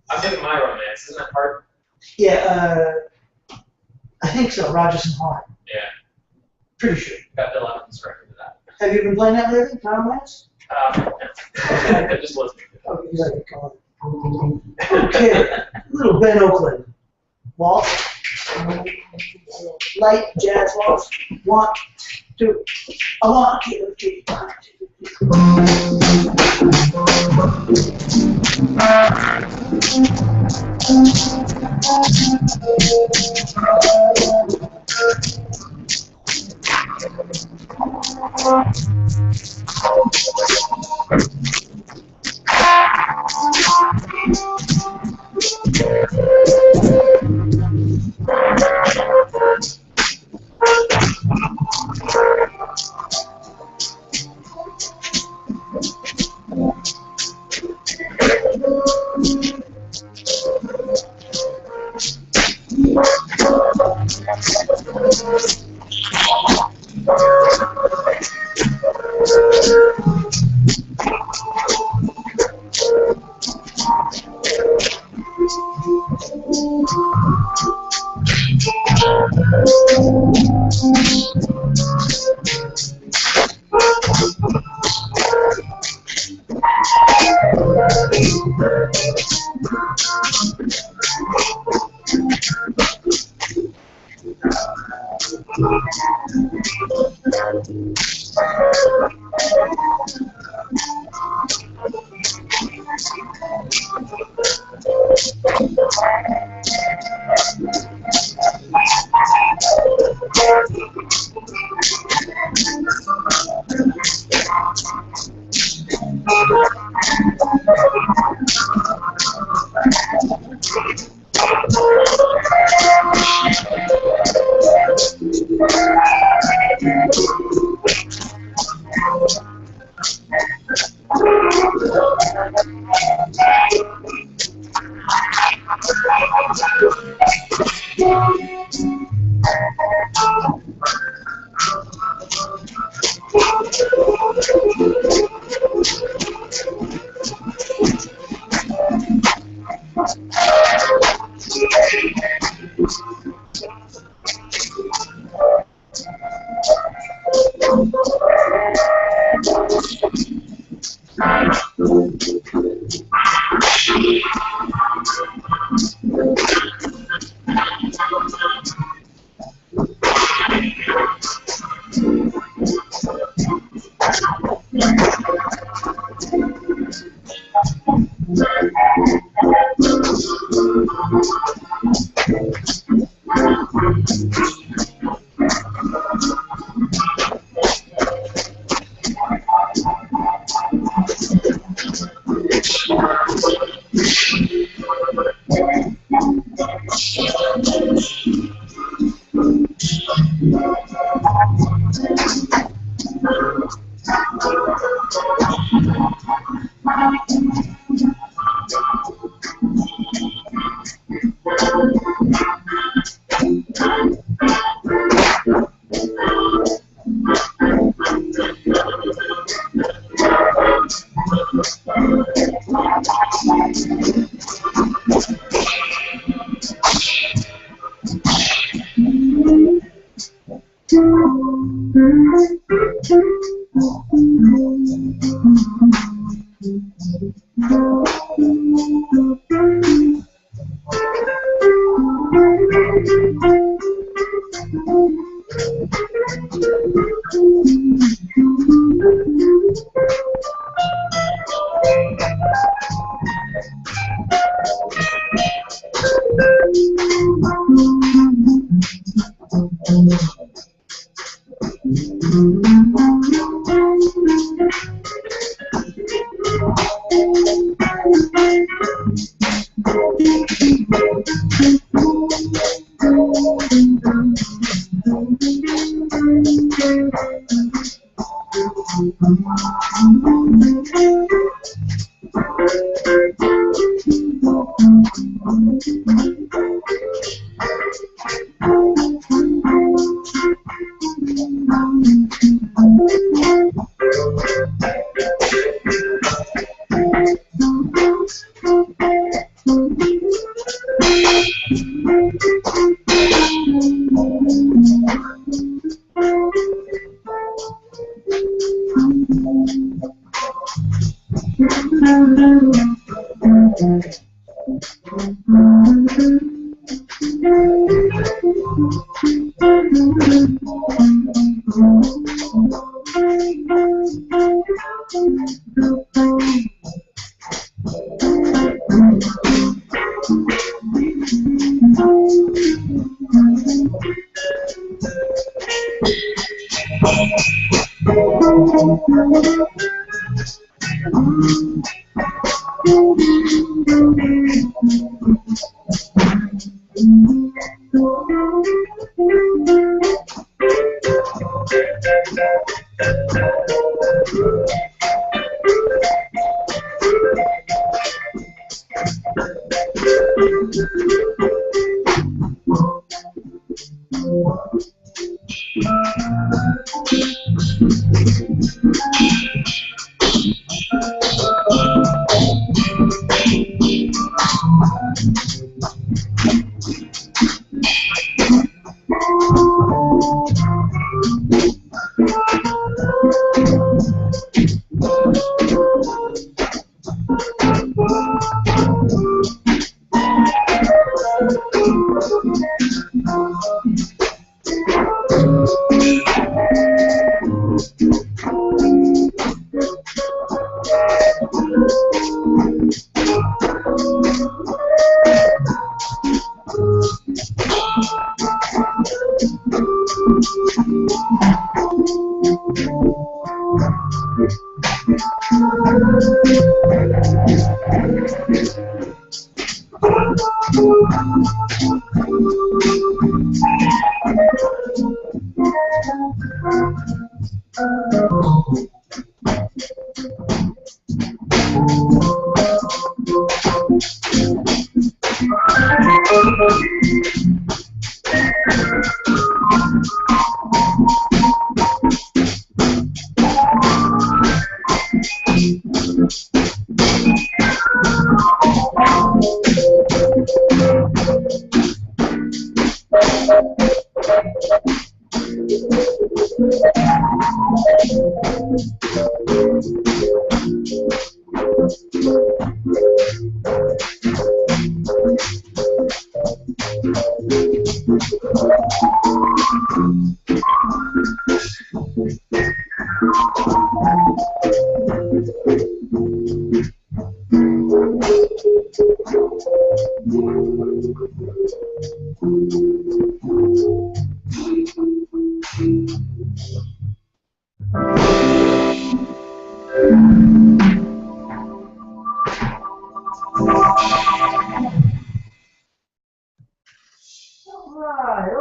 I'm thinking My Romance. Isn't that part? Yeah, I think so. Rogers and Hart. Yeah. Pretty sure. Got Bill Evans record of that. Have you been playing that lately, My Romance? I just listening to it. Oh, you like it, come on. Okay, little Ben Oakland. Waltz. Light jazz waltz. 1, 2. A 1, 2, 3, 1, 2.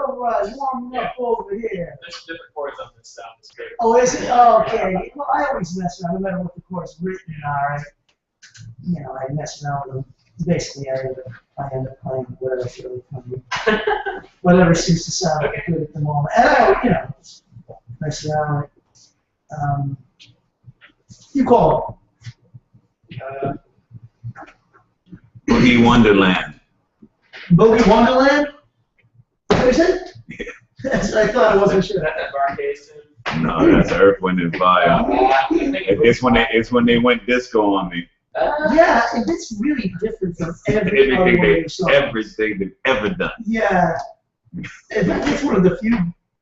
All right, warming up over here. There's some different chords on this stuff. It's great. Oh, is it? Oh, okay. Well, I always mess around, no matter what the chords written are. You know, I mess around with them. Basically, I end up playing whatever I feel like playing. Whatever seems to sound good at the moment. And I, you know, mess around with it. You call Boogie Wonderland. Boogie Wonderland? What is it? Yeah. That's what I thought. I wasn't sure. Is that that bar case too? No, that's Earth, Wind, and Fire. It's when they went disco on me. Yeah, and it's really different from every other one of your songs. Everything they've ever done. Yeah. In fact, it's one of the few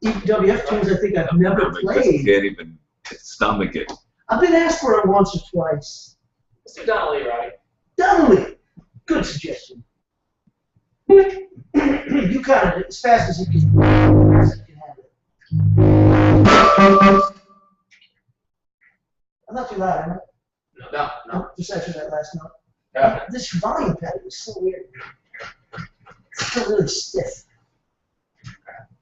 EWF tunes I think I've never I played. can't even stomach it. I've been asked for it once or twice. Let's do Donnelly, right? Donnelly, good suggestion. You kind of, as fast as you can have it. I'm not too loud, am I? No. Just after that last note. Yeah. This volume pad is so weird. It's still really stiff.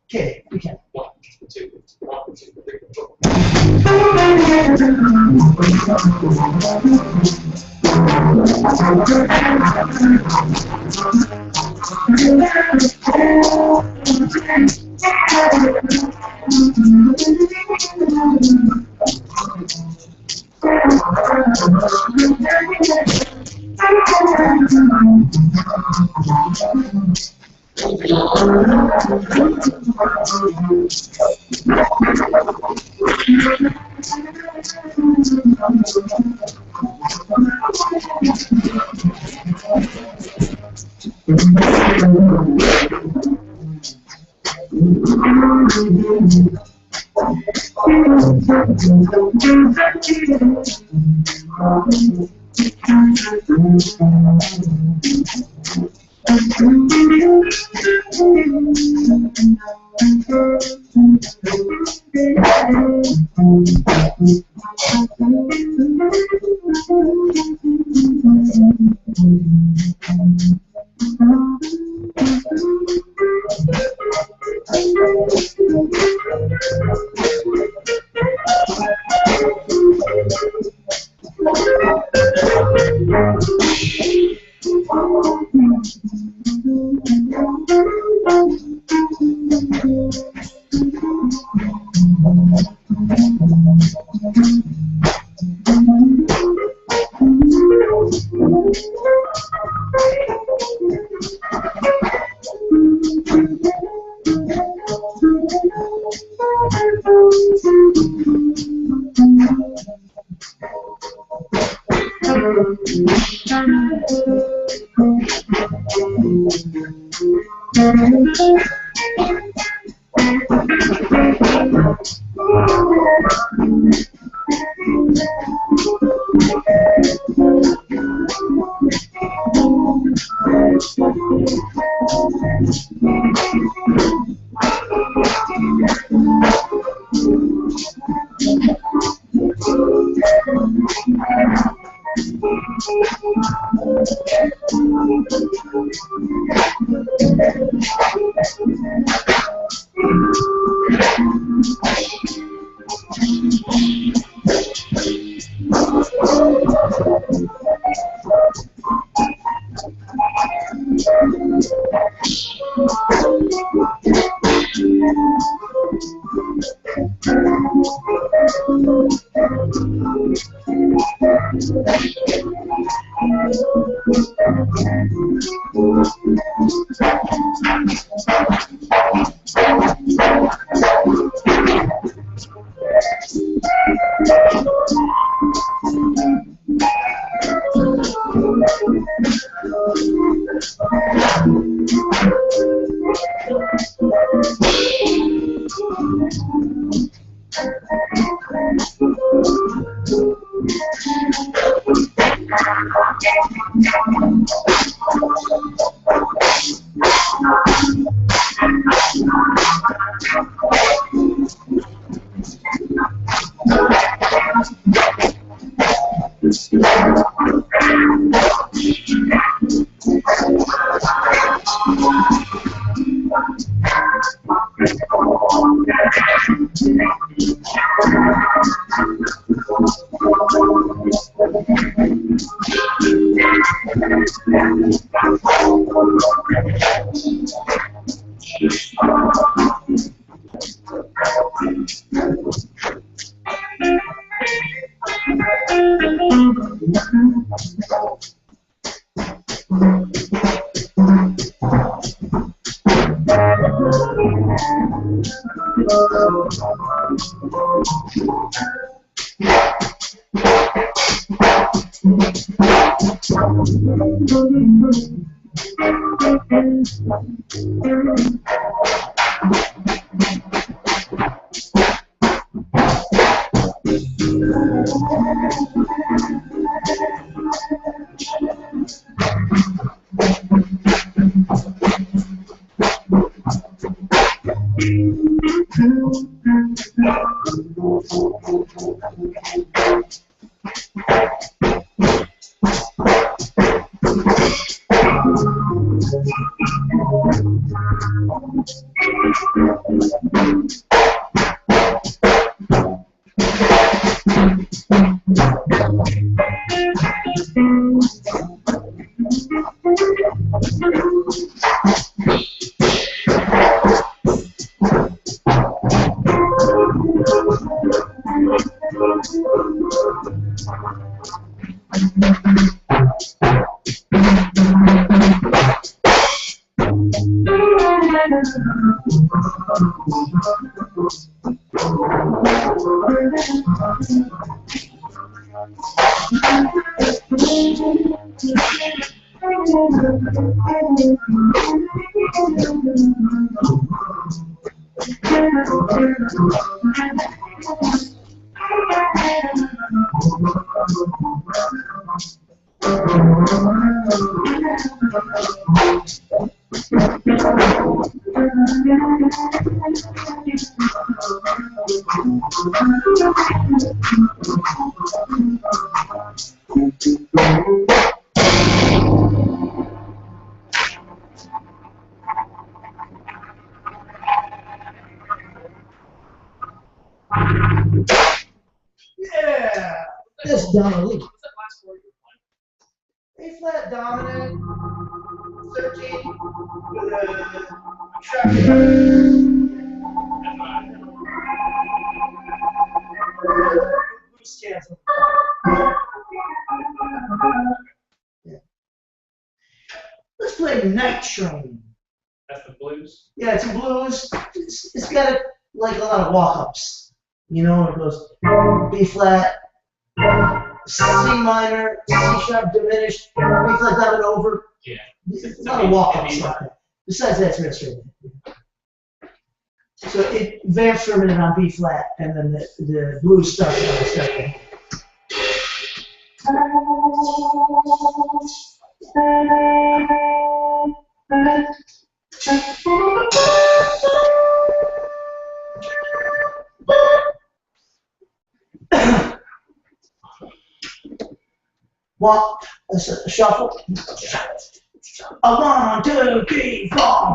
Okay, we can. 1, 2, 1, 2, 3, 4. Yeah, that's dominant. What's that last chord you were A flat dominant, 13 with a blues cancel. Yeah. Let's play Night Train. That's the blues. Yeah, it's a blues. It's got like a lot of walk-ups. You know, it goes B flat, C minor, C sharp diminished, B flat down and over. Yeah. It's a lot of walk-ups like that. Besides that, it's real straight. So it vamps for a minute on B flat, and then the blues starts on the second. One, shuffle. A 1, 2, 3, 4.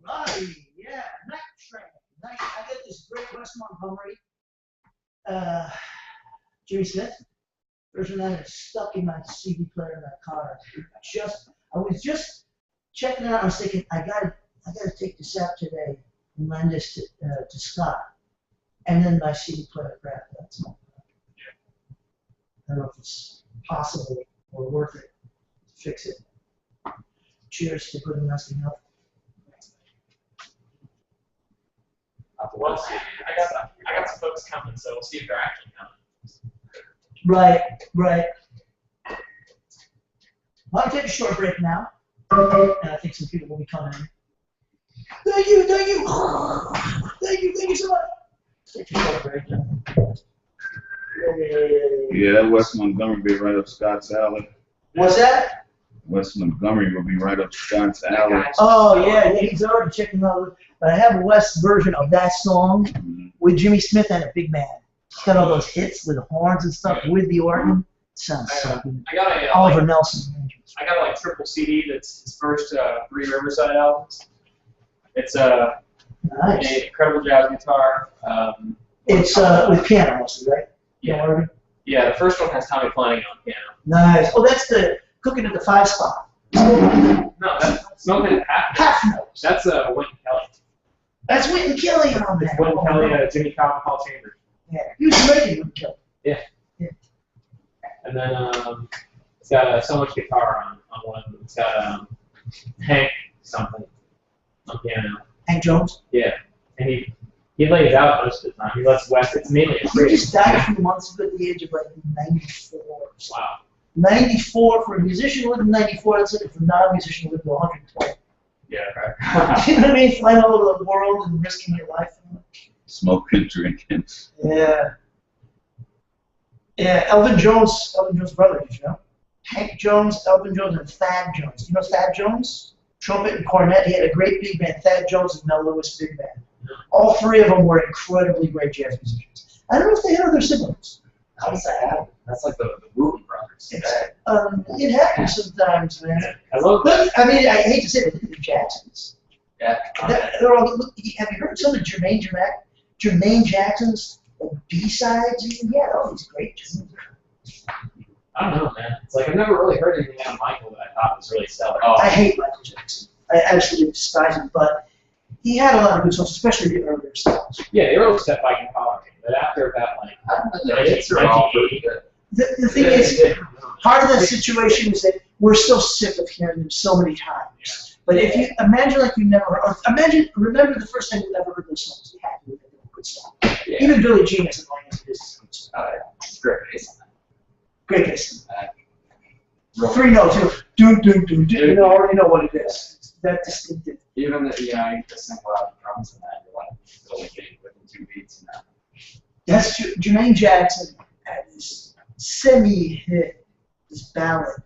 Alrighty, yeah, Night Train. Night, I got this great West Montgomery, Jimmy Smith version that is stuck in my CD player in my car. I was just checking it out. I was thinking, I gotta take this out today and lend this to Scott. and then my CD player crap. That's all. I don't know if it's possible or worth it to fix it. Cheers to good and lasting health. Well, I got some folks coming, so we'll see if they're actually coming. Right. Well, I'll take a short break now, and I think some people will be coming in. Thank you so much. Take a short break now. Yeah, that West Montgomery be right up Scott's Alley. What's that? West Montgomery will be right up Scott's Alley. Oh, yeah, he's already checking out. But I have a West version of that song with Jimmy Smith and a big band. It's got all those hits with horns and stuff with the organ. Sounds so good. I got a Oliver Nelson. I got a triple CD that's his first 3 Riverside albums. It's an incredible jazz guitar. It's with piano mostly, right? Yeah. Yeah, the first one has Tommy Flanagan on piano. Nice. Oh, that's the Cooking at the 5 Spot. No, that's Smoking at Half Notes. That's Wynton Kelly. That's Wynton Kelly on there. Wynton Kelly, Jimmy Cobb, and Paul Chambers. Yeah, he was making Wynton Kelly. Yeah. And then it's got so much guitar on one. It's got Hank something on piano. Hank Jones? Yeah. And he lays out most of the time. He lets West. It's mainly a He just died a few months ago at the age of like 94. Wow. 94 for a musician who lived in 94. That's like for a non-musician who lived to 120. Yeah, right. You know what I mean? Flying all over the world and risking your life. Smoking, drinking. Yeah. Yeah, Elvin Jones' brother, did you know? Hank Jones, Elvin Jones, and Thad Jones. You know Thad Jones? Trumpet and cornet. He had a great big band, Thad Jones and Mel Lewis big band. All 3 of them were incredibly great jazz musicians. I don't know if they had other siblings. How does that happen? That's like the Wooten brothers. It happens sometimes, man. I love that. But, I mean, I hate to say it, but look at the Jacksons. Yeah. They're all, look, have you heard some of Jermaine Jackson's B-sides? He had all these great tunes. I don't know, man. It's like I've never really heard anything out of Michael that I thought was really stellar. I hate Michael Jackson. I absolutely despise him, but he had a lot of good songs, especially the earlier styles. Yeah, the early stuff I can tolerate, but after about like The hits are all pretty good. The thing is, part of the situation is that we're so sick of hearing them so many times. But if you imagine like you never heard, remember the first time you ever heard those songs, you had to have a good song. Yeah. Even Billie Jean is annoying as it is. It's great. Great bass. Real 3 notes, too. Do. You already know what it is. It's that distinctive. Even you just think about the drums and that, you're like, really getting within 2 beats and that. That's Jermaine Jackson had this semi-hit, this ballad.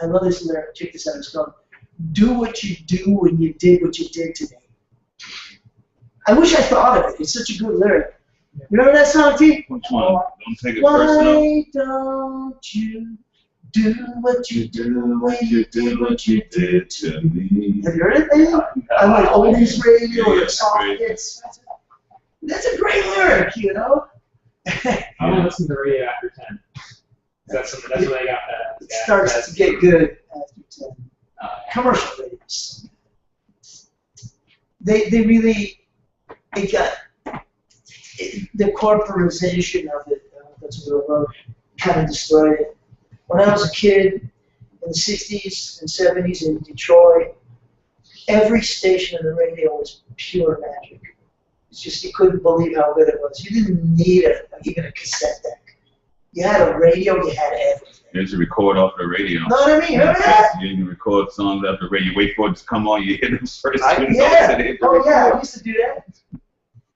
I love this lyric. Check this out. It's called, "Do what you do when you did what you did today." I wish I thought of it. It's such a good lyric. You remember that song, T? Which one? Don't take it personal. Why don't you do what you do when you did what you did to me? Have you heard it, baby? I like oldies radio or soft hits. That's a great lyric, you know? I don't listen to the radio after 10. That's when they got that. It starts to get good after 10. Commercial radios. They really, it got, the corporatization of it, that's what I wrote, kind of destroyed it. When I was a kid in the 60s and 70s in Detroit, every station on the radio was pure magic. It's just you couldn't believe how good it was. You didn't need even a cassette deck. You had a radio, you had everything. You used to record off the radio. Know what I mean? Remember that? You can record songs off the radio. You wait for it to come on, you hit them first. Yeah. Oh, yeah, I used to do that.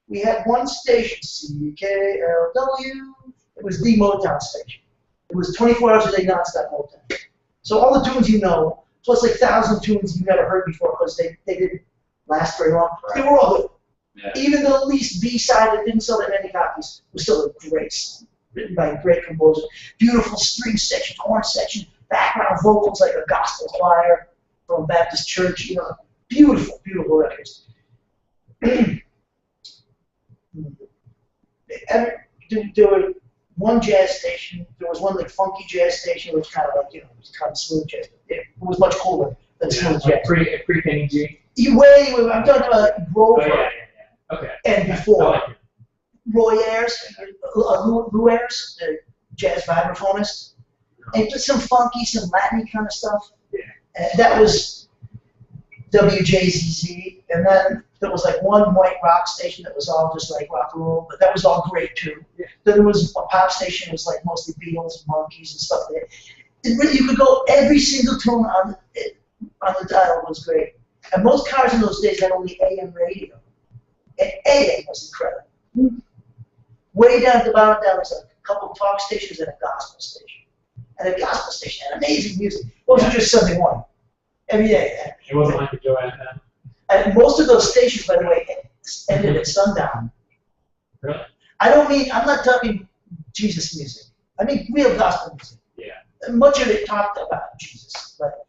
We had one station, CKLW. It was the Motown station. It was 24 hours a day, nonstop Motown. So all the tunes you know, plus like 1,000 tunes you've never heard before because they didn't last very long. Right. They were all good. Yeah. Even the least B-side that didn't sell that many copies was still a great song, written by a great composer. Beautiful string section, horn section, background vocals like a gospel choir from a Baptist church. You know, beautiful, beautiful records. There were one jazz station. There was one like funky jazz station, which kind of like it was kind of smooth jazz. It was much cooler than smooth jazz. Pre-Kenny G. I'm talking about Grover Oh, yeah. Okay. and before. Roy Ayers, Lou Ayers, the jazz vibraphonist, and just some funky, some Latin kind of stuff. Yeah. That was WJZZ, and then there was like one white rock station that was all just like rock and roll, but that was all great too. Yeah. Then there was a pop station that was like mostly Beatles and Monkees and stuff there. And really, you could go every single tune on the dial was great. And most cars in those days had only AM radio. And AM was incredible. Way down at the bottom, there was a couple of talk stations and a gospel station. And the gospel station had amazing music. It wasn't just Sunday morning. Every day. It wasn't like a Joe FM. And most of those stations, by the way, ended at sundown. Really? I'm not talking Jesus music. I mean real gospel music. Yeah. Much of it talked about Jesus, but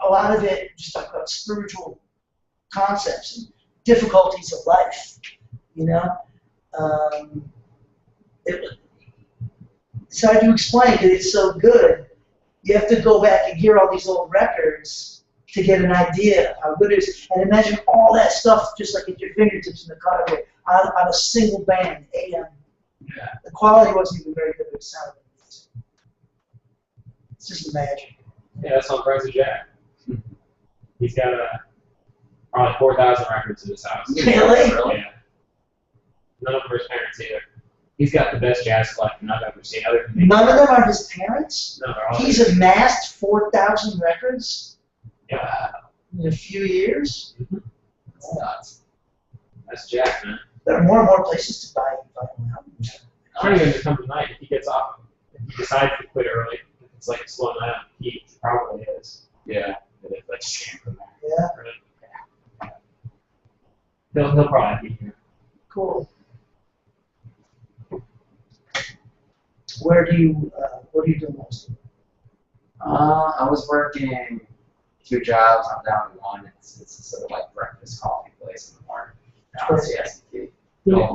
a lot of it just talked about spiritual concepts and difficulties of life. You know, it's hard to explain because it's so good. You have to go back and hear all these old records to get an idea of how good it is. And imagine all that stuff just like at your fingertips in the car on a single band, AM. Yeah. The quality wasn't even very good, but it sounded amazing. It's just magic. Yeah, that's on Price of Jack. He's got probably 4,000 records in his house. Really? Yeah. None of them are his parents either. He's got the best jazz collection I've ever seen. Other than None of them are his parents? No, they're all He's his. amassed 4,000 records Yeah. in a few years? That's nuts. That's Jack, man. There are more and more places to buy albums. I'm trying to get him to come tonight if he gets off. If he decides to quit early, if it's like a slow night on he probably is. Yeah. It's like shame from there. Yeah, He'll probably be here. cool. What do you do most? I was working 2 jobs. I'm down to 1. It's a sort of like breakfast coffee place in the morning. Now it's the S&P. Yeah.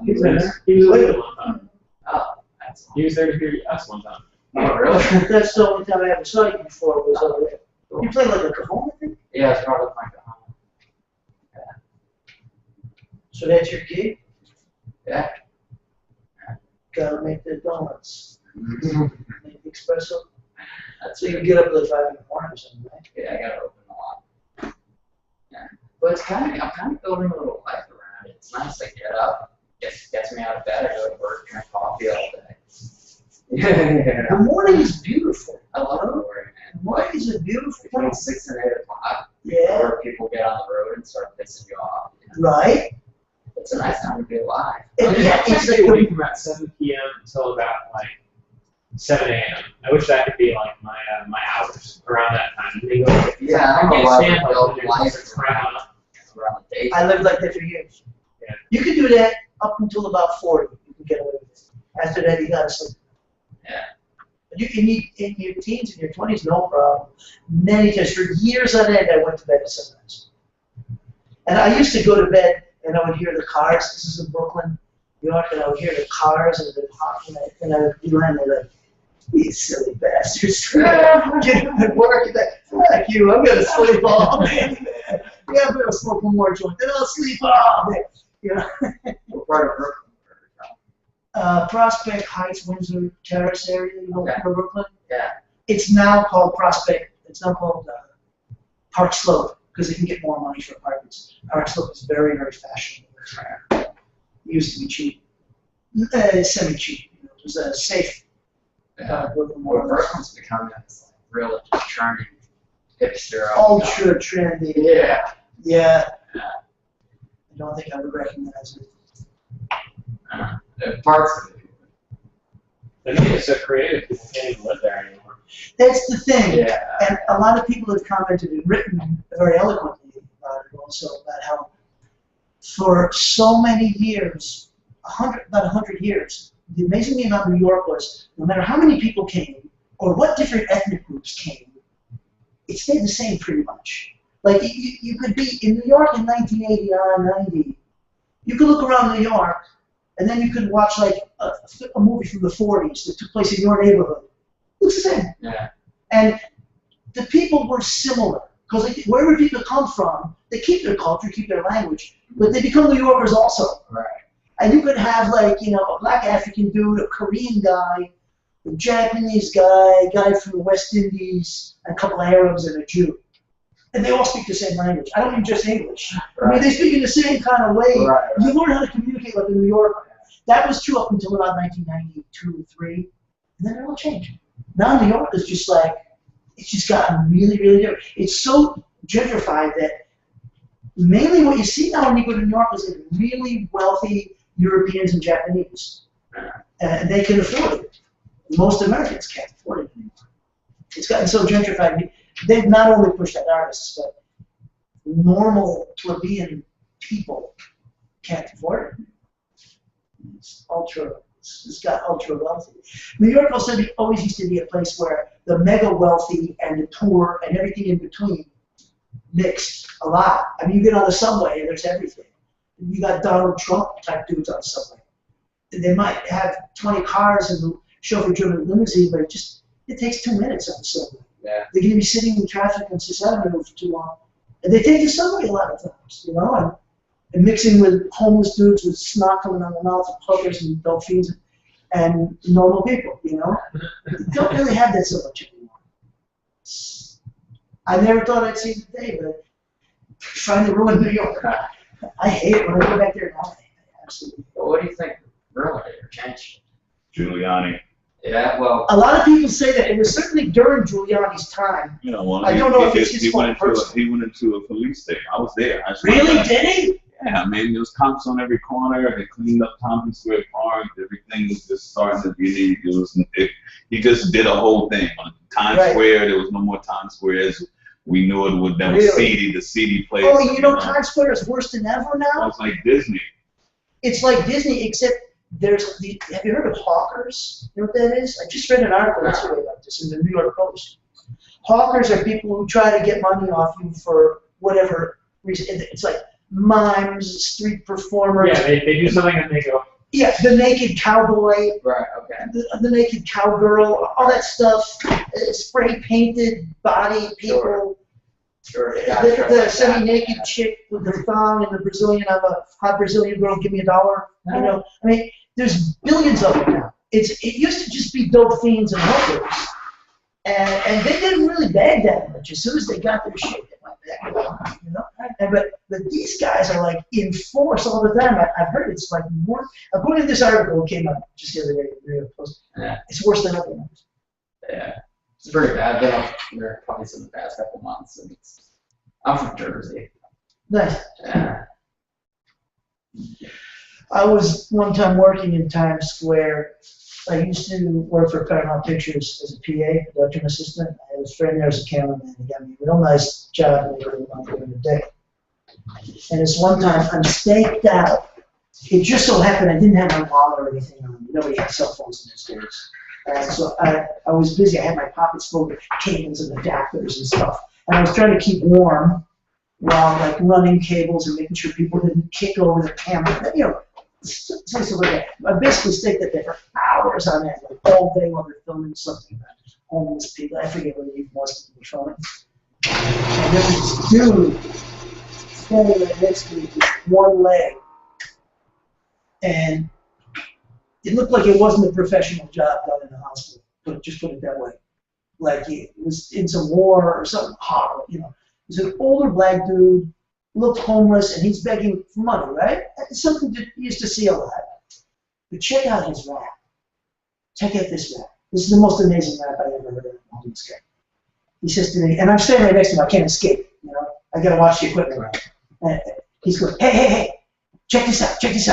He was there. He was there one time. Oh, that's He was there to hear us one time. Oh, really? That's the only time I ever saw you before was over there. You played like a cajon, I think? Yeah, it's probably like a home. So that's your gig? Yeah. Gotta make the donuts. Mm-hmm. Make the espresso. That's So you can get up at like 5 in the morning or something, right? Yeah, I gotta open a lot. Yeah. But it's I'm kind of building a little life around it. It's nice to get up, gets me out of bed, I go to work, drink coffee all day. Yeah. The morning is beautiful. I love the morning, The man. mornings are beautiful. Between 6 and 8 o'clock, Yeah, where people get on the road and start pissing you off. You know? right? It's a nice time to be alive. Yeah, it's like It's like from about 7 p.m. until about like 7 a.m. I wish that could be like my hours around that time. And they go, Yeah, I'm I can't allowed stand to like build when there's life just a crowd. around the day. I lived like that for years. Yeah. You can do that up until about 40. You can get away with it. After that, you gotta sleep. Yeah. You can eat in your teens and your 20s, no problem. Many times, for years on end, I went to bed at sunrise. And I used to go to bed and I would hear the cars. This is in Brooklyn, New York, and I would hear the cars and the honking, and I would be lying there like, these silly bastards. Get up and work, and like, fuck you, I'm gonna sleep all day. Yeah, I'm gonna smoke one more joint, then I'll sleep all day. You know? What part of Brooklyn? Prospect Heights, Windsor Terrace area, you know, Okay. Brooklyn. Yeah. It's now called Prospect. It's now called Park Slope because they can get more money for apartments. Park Slope is very, very fashionable. It used to be cheap, semi-cheap. You know, it was a safe. Yeah. Brooklyn Well, more Brooklyn's becoming this like real charming hipster. ultra trendy. Yeah. Yeah. I don't think I would recognize it. Parts of it. They make it so creative, people can't even live there anymore. That's the thing. Yeah. And a lot of people have commented and written very eloquently about it also, about how for so many years, about 100 years, the amazing thing about New York was no matter how many people came or what different ethnic groups came, it stayed the same pretty much. Like you could be in New York in 1989, 90. You could look around New York and then you could watch like a movie from the 40s that took place in your neighborhood. It looks the same. Yeah. And the people were similar because wherever people come from, they keep their culture, keep their language, but they become New Yorkers also. Right. And you could have like, you know, a black African dude, a Korean guy, a Japanese guy, a guy from the West Indies, a couple of Arabs, and a Jew. And they all speak the same language. I don't mean just English. Right. I mean, they speak in the same kind of way. Right. You learn how to communicate like in New York. That was true up until about 1992, 3. And then it all changed. Now New York is just like, it's just gotten really, really different. It's so gentrified that mainly what you see now when you go to New York is like really wealthy Europeans and Japanese. And they can afford it. Most Americans can't afford it anymore. It's gotten so gentrified. They've not only pushed out artists, but normal plebeian people can't afford it. It's got ultra wealthy. New York also always used to be a place where the mega wealthy and the poor and everything in between mixed a lot. I mean, you get on the subway and there's everything. You got Donald Trump type dudes on the subway. They might have 20 cars and the chauffeur-driven limousine, but it takes 2 minutes on the subway. Yeah. They're going to be sitting in traffic on 6th Avenue for too long. And they take the subway a lot of times, you know, and mixing with homeless dudes with snot coming out of their mouth, and hookers and dolphins and normal people, you know. You don't really have that so much anymore. I never thought I'd see the day, but trying to ruin New York. I hate it when I go back there now. Absolutely. But what do you think ruined it or changed? Giuliani. Yeah, well. A lot of people say that it was certainly during Giuliani's time. You know, well, I don't know if it's his fault he went into a police station. I was there. Really? Did he? Yeah, I mean, there was cops on every corner. They cleaned up Tompkins Square Park. Everything was just starting to be. He just did a whole thing. On Times Square, there was no more Times Squares. We knew it was, that was seedy, the seedy place. Oh, you know, Times Square is worse than ever now? It's like Disney. It's like Disney, except there's the, have you heard of hawkers? You know what that is? I just read an article yesterday about this in the New York Post. Hawkers are people who try to get money off you for whatever reason. It's like mimes, street performers. Yeah, they do something and they go. Yeah, the naked cowboy. Right, okay. The naked cowgirl, all that stuff. Spray painted body people. Sure. The semi-naked chick with the thong and the Brazilian, I'm a hot Brazilian girl, give me $1. You know, I mean, there's billions of them now. It used to just be dope fiends and hookers, and they didn't really bag that much. As soon as they got their shit, they went back, you know. And but these guys are like in force all the time. I've heard it's like more. According to this article, it came out just the other day. It's worse than ever. Yeah. It's pretty bad. I've been up there twice in the past couple months, and I'm from Jersey. Nice. Yeah. I was one time working in Times Square. I used to work for Paramount Pictures as a PA, production assistant. I was a friend there as a cameraman. He got me a real nice job during the day. And this one time, I'm staked out. It just so happened I didn't have my wallet or anything on me. Nobody had cell phones in those days. And so I was busy. I had my pockets full of cables and adapters and stuff. And I was trying to keep warm while like running cables and making sure people didn't kick over the camera. You know, something like that. I basically stayed there for hours on end, like all day while they're filming something about homeless people. I forget what it even was they were filming. And there was this dude standing right next to me with one leg. And it looked like it wasn't a professional job done in the hospital, but just put it that way. Like it was in some war or something horrible, you know. He's an older black dude, looked homeless, and he's begging for money, right? It's something that you used to see a lot. But check out his rap. Check out this rap. This is the most amazing rap I ever heard of this guy. He says to me, and I'm standing right next to him, I can't escape, you know. I gotta watch the equipment around. And he's going, hey, check this out, dude. He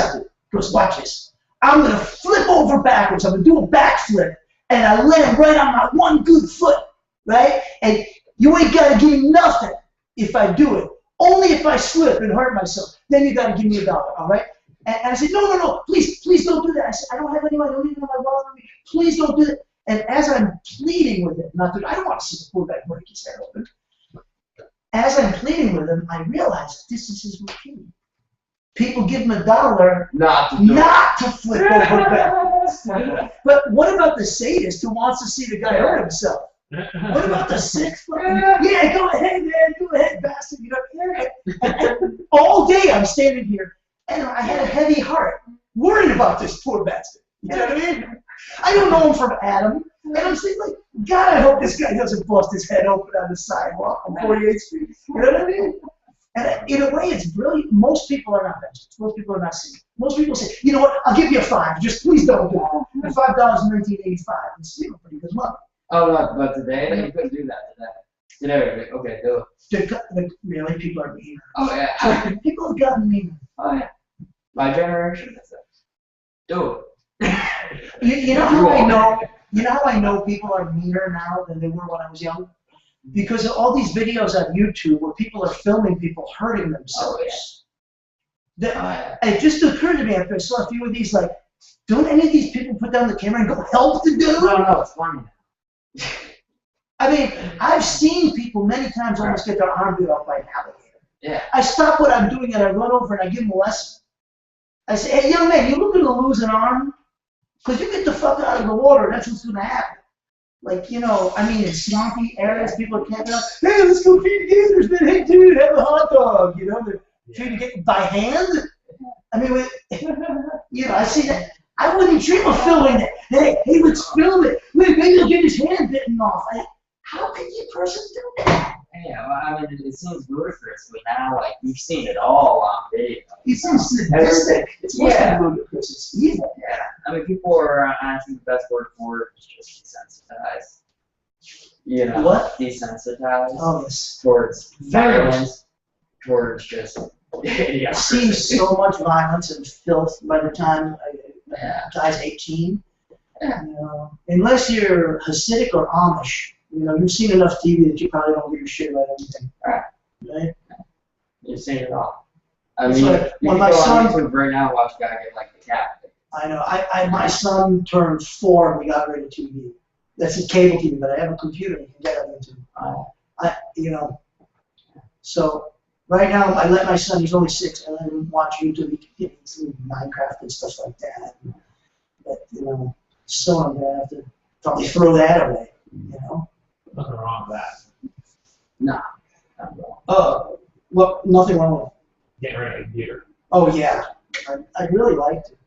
goes, watch this. I'm going to flip over backwards. I'm going to do a backflip. And I land right on my one good foot, right? And you ain't got to give me nothing if I do it. Only if I slip and hurt myself. Then you got to give me $1, all right? And I said, no, please don't do that. I said, I don't have any money. I don't even have my wallet on me. Please don't do it. And as I'm pleading with him, not to, I don't want to see the poor guy break his hair open. As I'm pleading with him, I realize this is his routine. People give him $1 not to flip over backwards. But what about the sadist who wants to see the guy hurt himself? What about the sixth? Yeah, go ahead, man. Go ahead, bastard. You know, and all day I'm standing here And I had a heavy heart, worried about this poor bastard. You know what I mean? I don't know him from Adam. And I'm saying, like, God, I hope this guy doesn't bust his head open on the sidewalk on 48th Street. You know what I mean? And in a way, it's brilliant. Most people are not veterans. Most people are not sick. Most people say, you know what, I'll give you a $5. Just please don't do it. And $5 in 1985 is pretty good money. Oh, no, but today, you couldn't do that today. Today, okay, do it. Really, people are mean. Oh, yeah. People have gotten mean. Oh, yeah. My generation, that's it. Do it. You know how I know? You know how I know people are meaner now than they were when I was young? Because of all these videos on YouTube where people are filming people hurting themselves. It just occurred to me after I saw a few of these, like, don't any of these people put down the camera and go help the dude? No, it's funny. I mean, I've seen people many times almost get their arm bit off by an alligator. Yeah. I stop what I'm doing and I run over and I give them a lesson. I say, hey, young man, you looking to lose an arm? Because you get the fuck out of the water, that's what's going to happen. Like, you know, I mean, in swampy areas, people are camping out, hey, let's go feed gators, man, hey, dude, have a hot dog, you know, they're feeding it by hand. I mean, you know, I see that. I wouldn't dream of filming it. Hey, let's film it. Maybe he'll get his hand bitten off. How can you person do that? Yeah, well, I mean, it seems ludicrous, but now, like, we've seen it all on video. It seems sadistic. It's worse than ludicrous. It's evil. Yeah, I mean, people are, I think the best word for it is just desensitized. You know, what? Desensitized towards violence, towards just, yeah. It seems so much violence and filth by the time a guy's 18. Yeah. You know, unless you're Hasidic or Amish. You know, you've seen enough TV that you probably don't give a shit about anything. Right? You've seen it all. I mean, like, you when can my go son, on YouTube right now and watch a guy get, like, the cat. I know. My son turned 4 and we got rid of TV. That's a cable TV, but I have a computer you can get on YouTube. You know, so right now I let my son, he's only 6, I let him watch YouTube. He can get into Minecraft and stuff like that. But, you know, so I'm going to have to probably throw that away, you know? Nothing wrong with that. No, not wrong. Well, nothing wrong with it. Getting rid of a computer. Oh, yeah. I really liked it.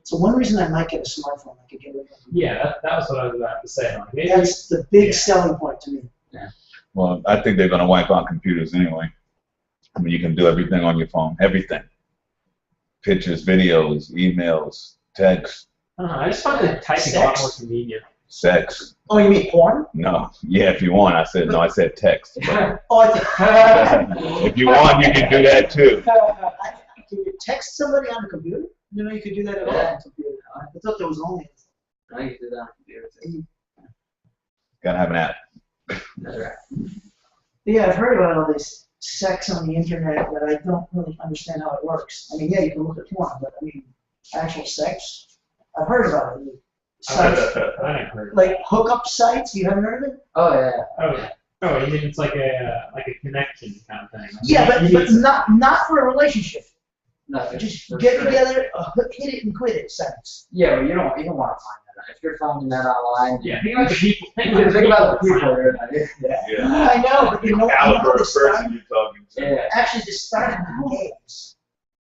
So one reason I might get a smartphone, I could get rid of it. Yeah, that was what I was about to say. Like, maybe, that's the big selling point to me. Yeah. Well, I think they're going to wipe out computers anyway. I mean, you can do everything on your phone. Everything. Pictures, videos, emails, text. I just find the typing a lot more convenient. Sex. Oh, you mean porn? No. Yeah, if you want. I said text. Oh, if you want, you can do that too. Can you text somebody on the computer? You know, you could do that at all on the computer. I thought there was only. I can do that on the computer too. Gotta have an app. That's right. Yeah, I've heard about all this sex on the internet, but I don't really understand how it works. I mean, yeah, you can look at porn, but I mean, actual sex? I've heard about it. Sites, I haven't heard of it. like hookup sites, you haven't heard of it? Oh, yeah. Oh, you mean it's like a connection kind of thing? Yeah, but not for a relationship. No, Just get together, hit it and quit it sites. Yeah, but you don't want to find that out. If you're finding that online, Yeah, think about the people. Think about the people. Yeah. I know, but you know Caliber how of this person started? you're talking to. Yeah. Actually, this started in games.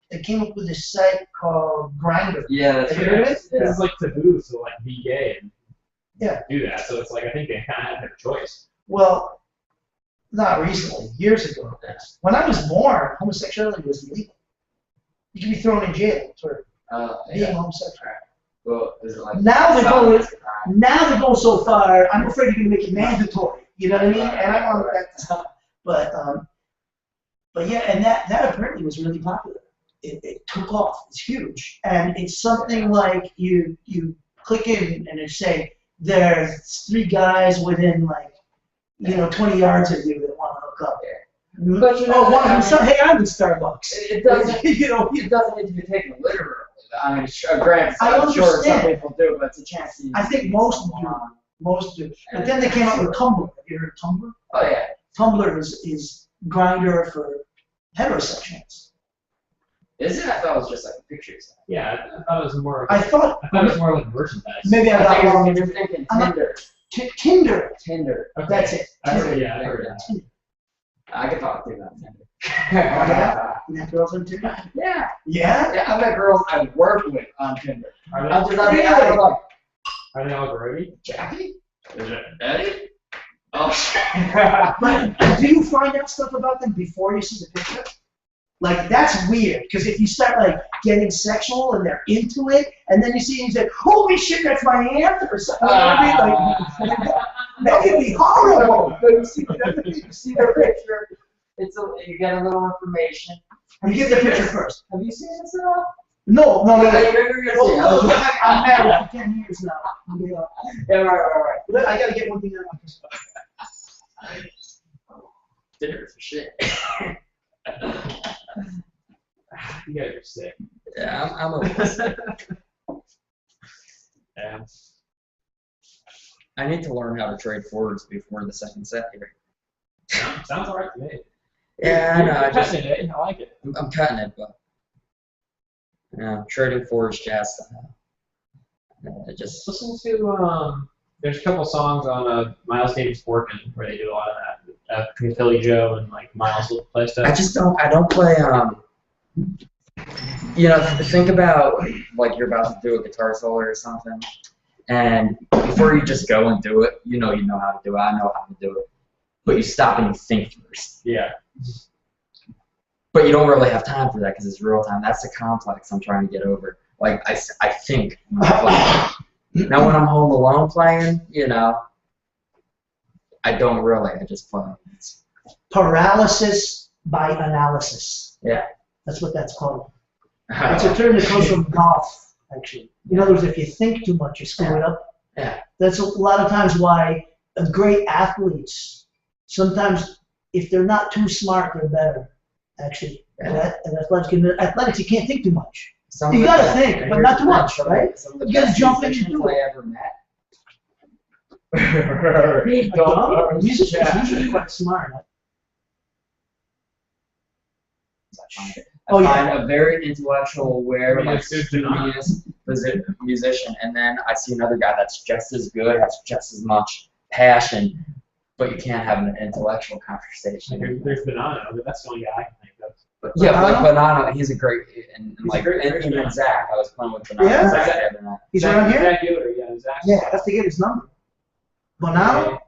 They came up with this site called Grindr. Yeah, that's Have you heard of it? This is like taboo, so like be gay and Yeah. do that. So it's like I think they kind of have their choice. Well, not recently, years ago. When I was born, homosexuality was illegal. You could be thrown in jail for being homosexual. Well, is it like Now they're going so far. I'm afraid you're going to make it mandatory. You know what I mean? And I want that to stop. But yeah, and that apparently was really popular. It took off. It's huge, and it's something like you click in and it say there's 3 guys within 20 yards of you that want to hook up. But you know, one of them said, "Hey, I'm in Starbucks." It doesn't. It doesn't need to be taken literally. I mean, granted, I'm sure some people do, but it's a chance. I think most do. Most do. But then they came up with Tumblr. Have you heard of Tumblr? Oh yeah. Tumblr is Grindr for heterosexuals. Is it? I thought it was just like a picture site. Yeah, I thought it was more. I thought it was more like merchandise. Maybe I got wrong. You're thinking Tinder. Tinder. Tinder. Okay. That's it. I heard that. I could talk to you about Tinder. Yeah. You met girls on Tinder? Yeah. Yeah? Yeah, I met girls I work with on Tinder. Are they, I'm just on the other like, are they all grody? Jackie? Is it Eddie? Oh, But do you find out stuff about them before you see the picture? Like, that's weird, because if you start, like, getting sexual and they're into it, and then you see and you say, holy shit, that's my aunt, or something, you know what I mean? Like, that could be horrible. You see the picture. You get a little information. You give the picture first. Have you seen this at all? No. You're gonna see it. I'm married for 10 years now. Yeah, right. But I gotta get one thing out of my Dinner for shit. You guys are sick. Yeah, I'm a little sick. Yeah. I need to learn how to trade forwards before the second set here. Sounds alright to me. Yeah, I know. You're cutting it. I like it. I'm cutting it, but yeah, trading forwards jazz style. Just Listen to there's a couple songs on Miles Davis Working where they do a lot of that. Philly Joe and like Miles will play stuff. I don't play think about like you're about to do a guitar solo or something, and before you just go and do it, you know how to do it, I know how to do it, but you stop and you think first. Yeah. But you don't really have time for that because it's real time. That's the complex I'm trying to get over. Like, I think when I play. Now when I'm home alone playing, I don't really, I just play. Paralysis by analysis. Yeah. That's what that's called. It's a term that comes from golf, actually. In other words, if you think too much, you screw it up. Yeah. That's a lot of times why great athletes, sometimes if they're not too smart, they're better, actually. Yeah. And athletics, you can't think too much. Some You of gotta the- think, and but here's not the too thing, much, some of right? the- Some of the You gotta best jump in and musicians do I it. ever met. Musicians usually quite smart. I find a very intellectual, aware, like There's musician, and then I see another guy that's just as good, has just as much passion, but you can't have an intellectual conversation. There's Banana, but that's the only guy I can think of. But yeah, Banana? like Banana, he's a great, and He's a like, great and even Banana. Zach, I was playing with Banana. Yeah? Zach the other night. He's around here? Zach Yoder, yeah, Zach. Yeah, I have to get his number. Bonano?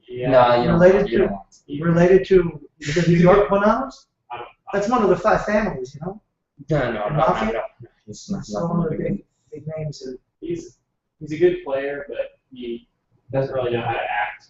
Yeah. No, you don't. Related You to- don't want to. Related to the New York Bonanos? I don't. That's one of the 5 families, you know? No. Mafia? He's not So one of the nothing big names. He's a good player, but he doesn't really know how to act.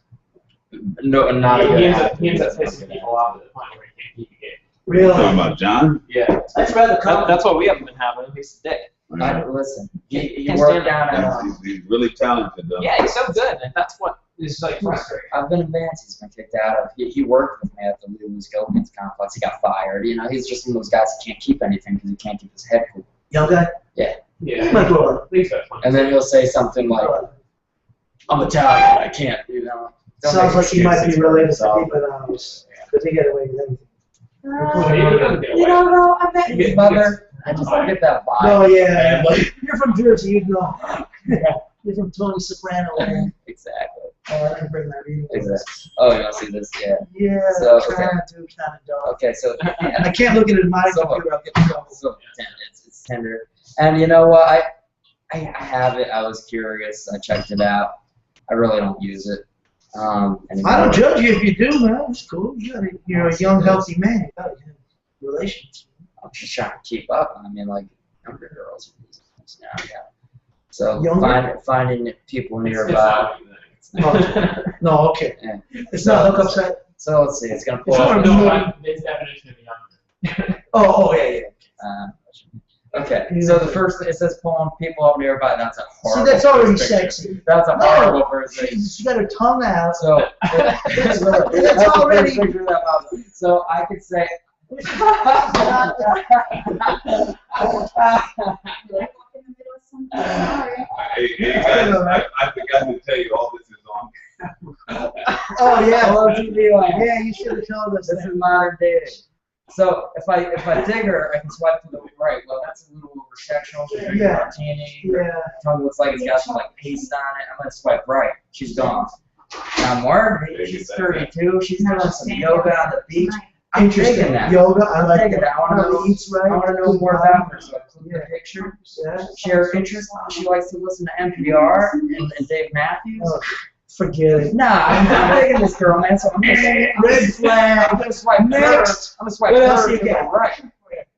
No, not a he good ends up actor. pissing people off at the point where he can't keep a game. Talking Really? about John? Yeah. That's rather common. That's what we haven't been having. He's a dick. Listen, he Can't worked stand down at. He's really talented though. Yeah, he's so good, and that's what is like frustrating. I've been in bands he's been kicked out of. He worked with me at the Lewis Gilligan's complex. He got fired. He's just one of those guys that can't keep anything because he can't keep his head cool. Young guy? Yeah. He might grow up. I think so. And then he'll say something like, "I'm Italian. I can't." Don't Sounds make like he might excuses be for related to himself. the Bonanos. Because they get away with anything. You don't know. I met his mother. I just don't get that vibe. Oh, yeah. You're from Jersey, you'd know. You're from Tony Soprano, man. Exactly. Oh, I didn't bring my reading. Exactly. Oh, you want to see this? Yeah. Yeah, So, trying to kind of dog. Okay, so And I can't look at it in my So- computer, I'll get in trouble. so it's tender. And you know what? I have it. I was curious. I checked it out. I really don't use it. Anymore. I don't judge you if you do, man. It's cool. You're a young, healthy man. You gotta have relations. I'm just trying to keep up. I mean, like younger girls are using this now. Yeah. So Younger? finding people It's nearby. not No, okay. Yeah. It's not hookup site? So let's see. It's gonna pull It's up. not No, his definition of young. Oh, yeah. Okay. So the first it says pulling people up nearby. That's a See, horrible. that's already first picture. sexy. That's a No. horrible first picture. She got her tongue out. So That's that's already- the first picture that pops up. So I could say. Hey guys, I forgot to tell you all this is on. Oh, yeah. Well, to be like, Yeah, you should have told us this is that. modern dating. So if I dig her, I can swipe to the right. Well, that's a little over sexual. She's drinking Yeah. martini. Yeah. Tongue looks like it's got some like paste on it. I'm gonna swipe right. She's gone. Now Margaret, she's 32. She's doing some yoga on the beach. I'm Interesting. taking that. Yoga, I like taking that. that. I want to Eats right. know more about her. So I click the picture. Yeah. Share interest. She likes to listen to NPR and Dave Matthews. Oh, forget it. Nah, I'm taking this girl, man. So I'm Red flag. gonna swipe Next. I'm gonna swipe What else you to the got? right.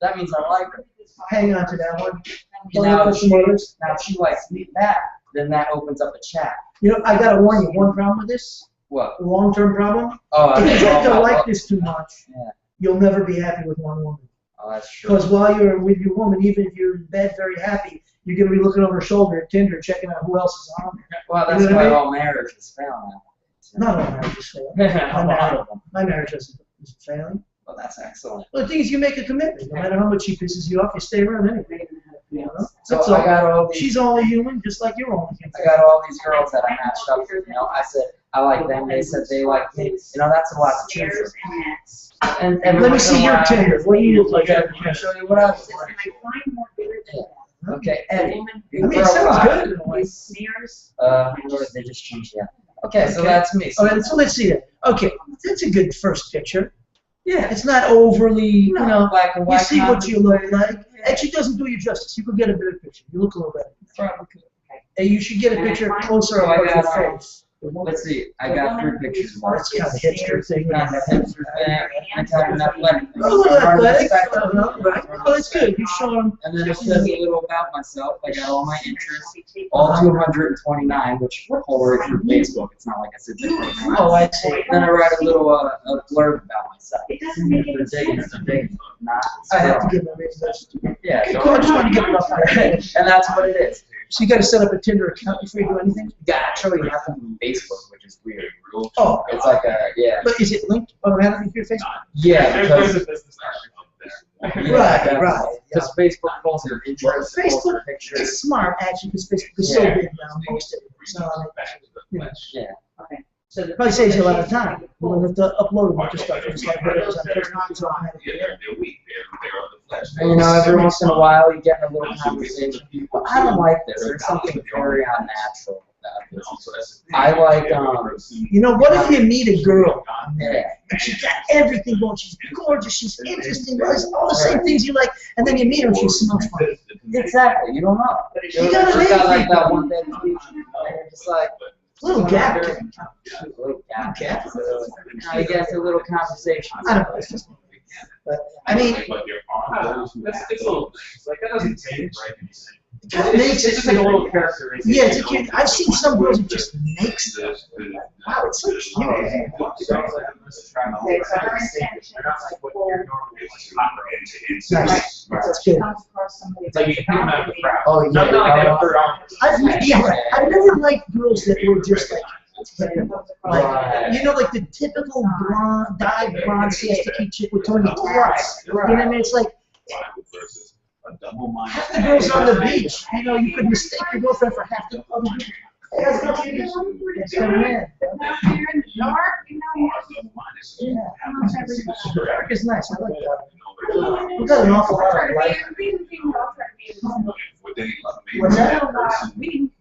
That means I like her. Hang on to that one. Now, Put some others. if she likes that, then that opens up a chat. You know, I gotta warn you, one problem with this, What? a long-term problem, Oh, if you think get all to about like love. this too much, Yeah. you'll never be happy with one woman. Oh, that's true. Because while you're with your woman, even if you're in bed very happy, you're gonna be looking over her shoulder at Tinder, checking out who else is on there. Well, You that's know what I why mean? all marriages fail now. Not all marriages fail. A lot of them. My marriage isn't failing. Well, that's excellent. Well, the thing is, you make a commitment. No matter how much she pisses you off, you stay around anyway. You know? So That's I all. got all these. She's only human, just like you're only human. I got all these girls that I matched up with. You know, I said I like them. They said they like me. You know, that's a lot to choose from. And every Let me once in see a your while- Tinder. What do you look like? Okay, can I show you what I was like? Okay, Eddie. I mean, it sounds good in a way. They just changed it. Okay, so that's me. All right, so let's see that. Okay, that's a good first picture. Yeah. It's not overly, you know, black and you white. see what you look like. Yeah. Actually, it doesn't do you justice. You could get a better picture. You look a little better. Probably. And you should get a picture closer up of your face. Let's see. I got 3 pictures. That's kind of hipster thing. Kind of hipster thing. I kind of athletic. A little athletic. Right. Well, it's good. You show them. And then it says a little about myself. I got all my interests, all 229, which whole right through Facebook. It's not like I said. Oh, I'd say. Then I write a little a blurb about myself. If they're digging, if they're digging. Not. I have to give them a raise. Yeah. Okay, cool. I just want to get it off my head. And that's what it is. So you got to set up a Tinder account before you do anything? Yeah, actually, you have to do Facebook, which is weird. Oh, It's like yeah. but is it linked automatically to your Facebook? Yeah, because Right, right. Because Facebook pulls your interests, pulls your Facebook pictures. is smart, actually, because Facebook is so Yeah. big now, most of it. So, Yeah. so it probably saves you a lot of time. You don't have to upload a bunch of stuff. You just like whatever's on Facebook is automatically there. And, you know, every once in a while you get in a little conversation. But I don't like this. There's something very unnatural about this. I like You know, what if you meet a girl yeah. and she's got everything going? She's gorgeous, she's interesting, does all the same things you like, and then you meet her and she smells funny. Exactly. You don't know. You gotta Just got make like that one day and you're just like Little gap. a little gap. You get a little conversation. I don't know, it's just, but, I mean, It's a little nice. Like, that doesn't change, right? it kind of makes It's it just like a little character. Yeah, it's a kid. I've seen some girls who just makes them. Wow, it's so cute. Nice. That's good. It's like you can pick them out of the crowd. Oh, yeah. Not like that for I've never liked girls that were just like, you know, like the typical blonde, dyed blonde, sticky chick with Tony Tats. You know what I mean? It's like half the girls on the beach. You know, you could mistake your girlfriend for half the other girls. Hey, how's it going? It's coming in. Dark is nice. I like that. We've got an awful lot of light. What's that?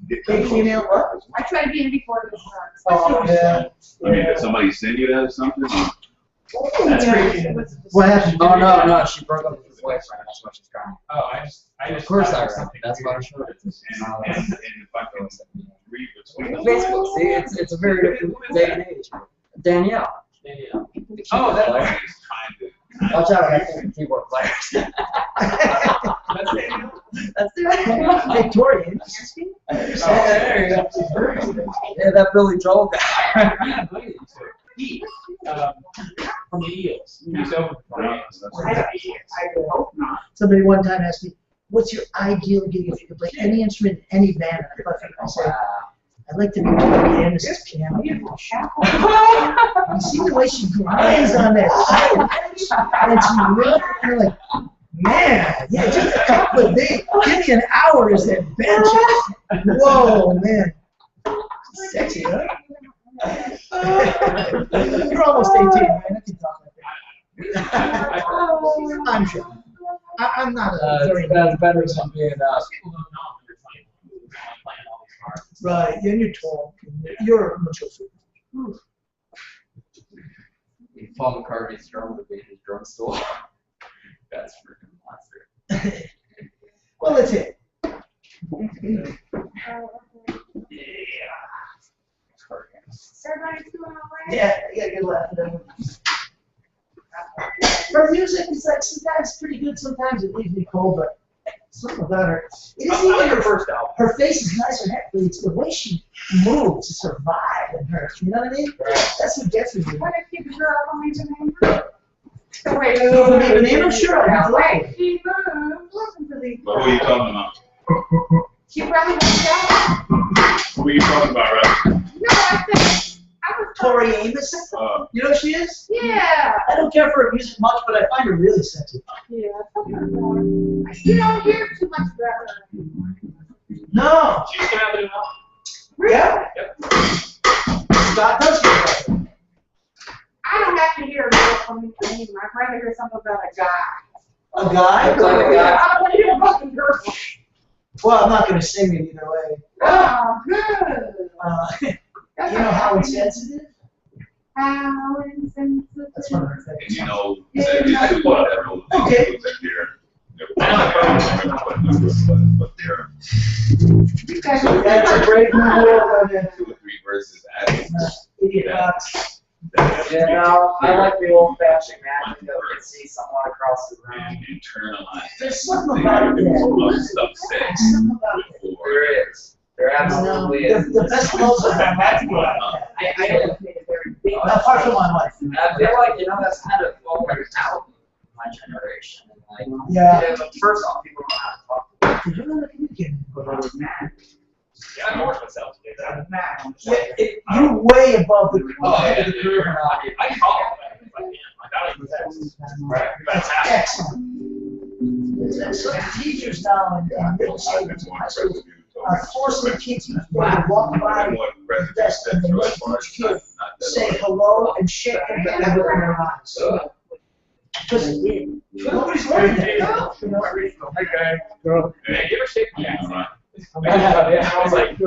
Big female what? I tried to be in before this. Oh, yeah. I mean, did somebody send you that or something? That's crazy. What happened? Oh no, she broke up with her boyfriend. That's why she's crying. Oh, I just. Of course I thought read. something That's why I weird. showed it. And if I can read between them. Facebook. See, it's a very different day and age. Danielle. Yeah. the Oh, keyboard that- player. Watch out! I think the keyboard players. That's it. That's it. Victorian. There you go. Yeah, that Billy Joel guy. Pete, from the Eels. He's over Somebody one time asked me, "What's your ideal gig if you could play any instrument in any band?" And I said, "I'd like to be playing Candace's piano." You see the way she grinds on that shit, and she really, you're like, man, yeah, just a couple of days. Give me an hour as that bench. Whoa, man, sexy, huh? You're almost 18, man. I can talk like that. I'm sure. I'm not a very That's better than being People don't know when you're playing all these cards. right. Yeah, you're tall. You're mature. Paul McCartney's drum would be his drugstore. That's freaking monster. Well, that's it. Everybody's doing all right? Yeah, I got good laugh at them. Her music is like sometimes pretty good, sometimes it leaves me cold, but something about her. It I isn't like even her first album. her face is nice, her head, but it's the way she moves, it's her vibe and her, you know what I mean? That's what gets me. What if you grew up on your name? Wait, You want me to name her? Sure, I'll be wait, glad. she moved. Listen to these. But who are you talking about? She probably won't go. Who are you talking about, right? No, I said, I was Tori Amos. You know who she is? Yeah. I don't care for her music much, but I find her really sexy. Yeah, you don't hear too much about her anymore. No. She just came out with an album. Yeah. Yep. Scott does get that. I don't have to hear a girl from me anymore. I'd rather hear something about a guy. A guy? Looks like a guy. I don't want to hear a fucking girl. Well, I'm not going to sing it either way. Oh, good. You know how insensitive? How insensitive. That's one of her And favorites. you know, it's too what that whole thing Okay. was but they're You guys So that's a great new world, man. 2 or 3 verses added. Idiot box. Yeah, no, I like the old-fashioned magic that we can see someone across the room. And internalize. There's something about that. Stuff said There's something about it. before. There is. There absolutely is. The best clothes of my life were like that. I don't think it's very big. Apart from my wife. I feel like, that's kind of what we're out in my generation. And like, Yeah. first off, people don't know how to talk to Did you know that communicating? Yeah, I forced myself to do that. You're way above the Yeah, the curve. I call it if I can. Like, I don't even Right. That's That's happening. excellent. There's some teachers now in middle school and high school are Are forcing the kids to walk by the desk and they make each kid say hello and shake them and look in their eyes. Because nobody's learning that. You know? Hey, guy. Girl. Hey, you ever shake my ass? Yeah, Yeah, I was like,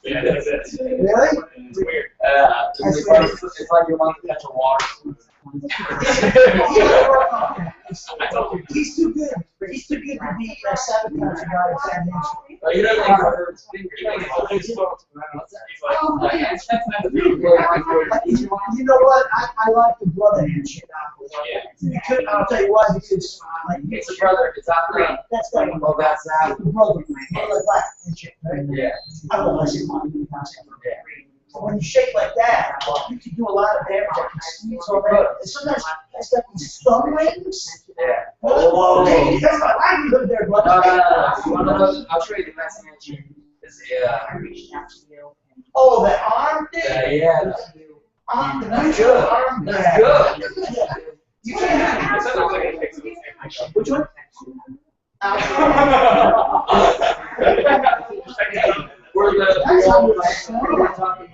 yeah, that's it. Really? It's weird. It's like you want to catch a water. I told you. He's too good. He's too good to be sabotaged by a bad nature. He doesn't like hurt his finger. He's like, Oh, yeah. You know what? I like the brother handshake. You could, I'll tell you why, because like It's a brother. It's not me. that's that one. Oh, that's that. The brother, brother black handshake, right? Yeah. I don't know, I say one. But when you shake like that, you can do a lot of damage. I can squeeze all that. And sometimes that's got these thumb rings. Yeah. Oh, hey, that's my livelihood there, brother. You want to know? I'll show you the best handshake. Is Oh, that arm thing? yeah. Arm, That's good. Arm That's grab. good. Yeah. You can't have It sounds like it takes a Which one? We're That's how the. we're talking.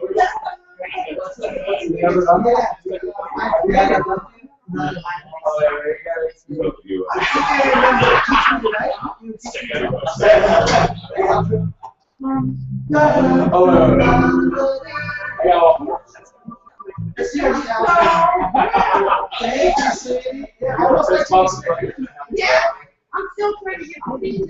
Yeah, I'm still trying to get the feet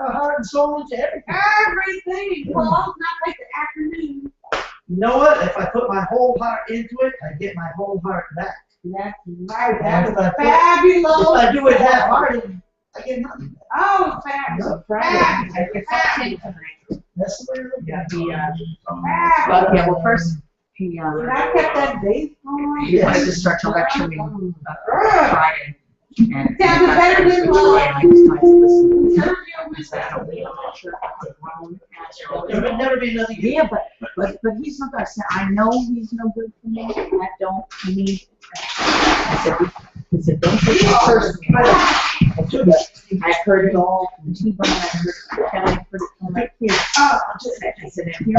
heart and soul into everything. Everything. Well, not like the afternoon. You know what? If I put my whole heart into it, I get my whole heart back. That's right. And That if was fabulous. If I do it half-hearted, I get nothing. Oh, fabulous. Friday, I guess that's it tonight. That's the way it Yeah, is. well, yeah, well, first, he, When I kept that date on. he wanted to start to lecture me Friday. And Sounded better than I just tried to listen. I said, I don't know, I'm not sure if I'm grown as There would never be another year. Yeah, but he's not gonna say, I know he's no good for me, I don't need. I said, don't take it personally. I've heard it all from T-Bone, I've heard it from Kelly, I've heard it from my kids. I said, I'm here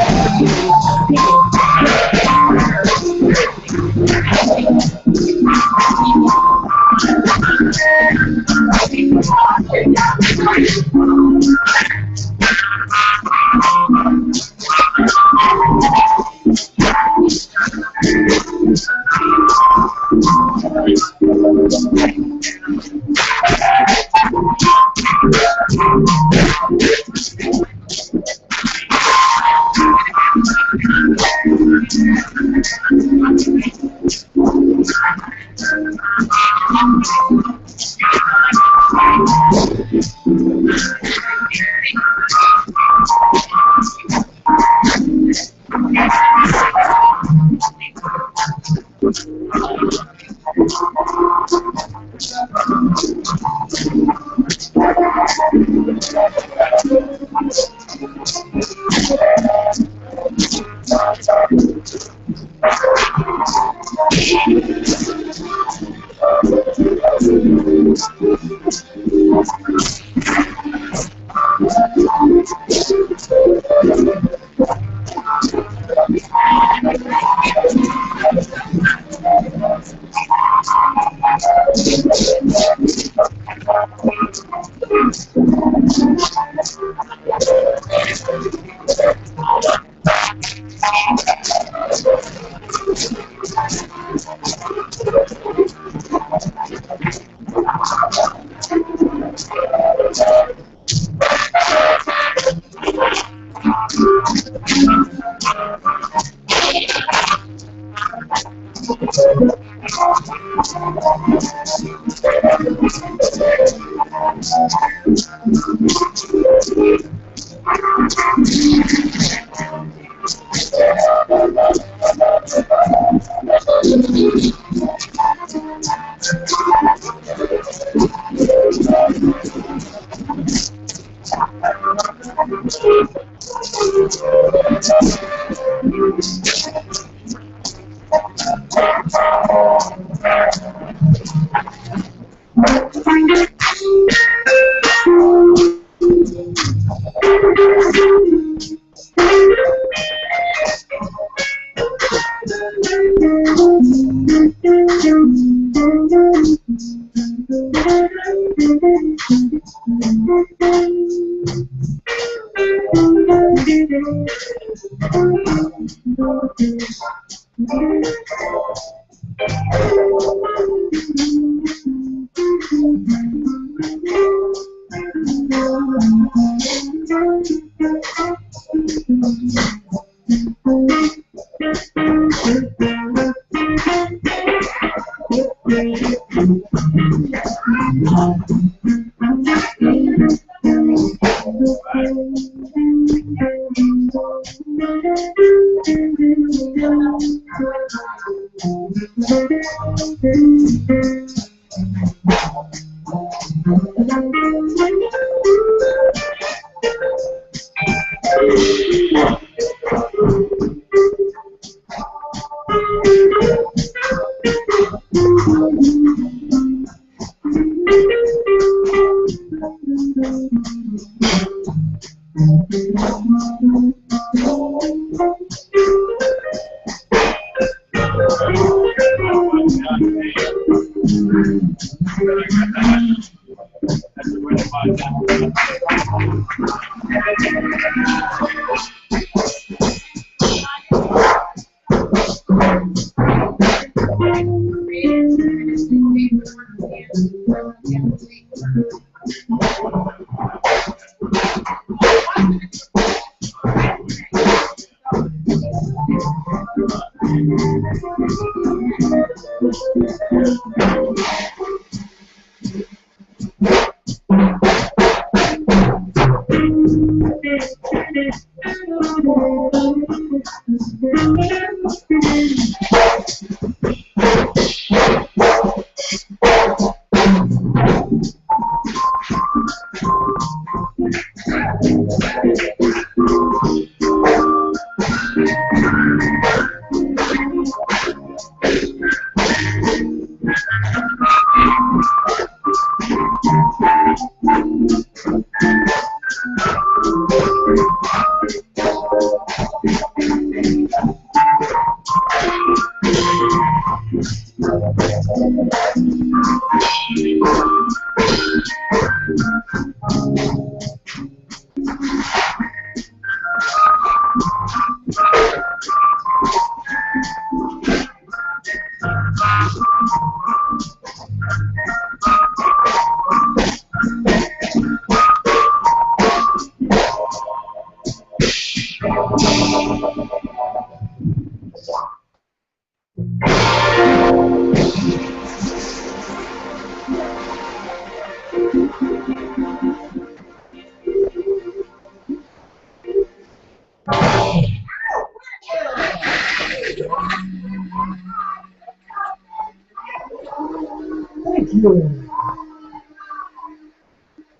Thank you.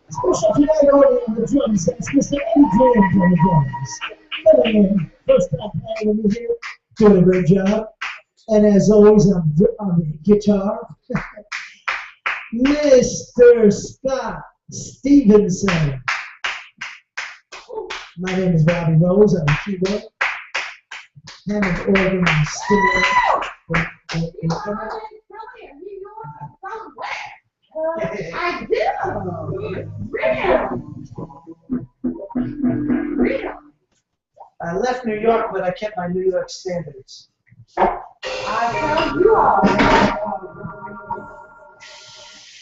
Special tonight on the drums, that's Mr. Eddie James on the drums. And first time playing with here, doing a great job. And as always, on the guitar, Mr. Scott Stevenson. My name is Robbie Rose. I'm a keyboard. Hammond organ and I do. Real. I left New York, but I kept my New York standards. I told you all.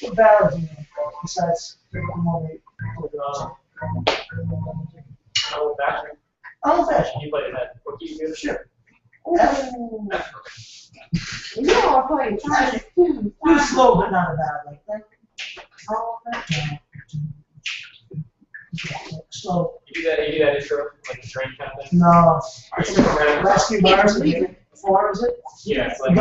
What barrels do you have, besides I'm only Old fashioned. old fashioned? You play that cookie music? Sure. Ooh. You all play Chinese too. Too slow, but not a bad like that. Oh, Slow. You do that intro, like a train kind of thing? No. Alright, so Last few bars, four, is it? yeah, it's like,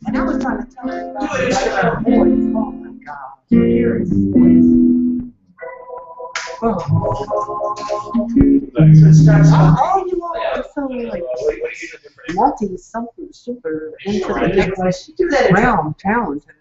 And I was trying to tell her about her voice. Oh my God. Hear his voice. So it starts off. All you want is so like what do you do different? multi super into the Right. next Do that. realm talented.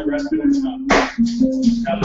rest of the stuff.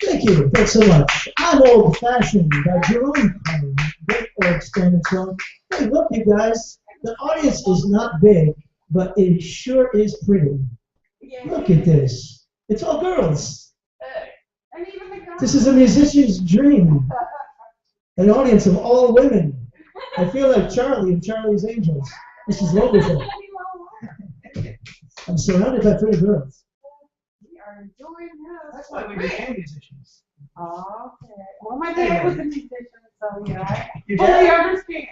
Thank you. Thanks so much. I'm old-fashioned by Jerome Powell. Great extended song. Hey, look, you guys. The audience is not big, but it sure is pretty. Look at this. It's all girls. And even the guys. This is a musician's dream. An audience of all women. I feel like Charlie and Charlie's Angels. This is wonderful. I'm surrounded by pretty girls. We are enjoying this. That's why we became musicians. Oh, okay. Well, my dad was a musician, so yeah, I Your fully dad? understand.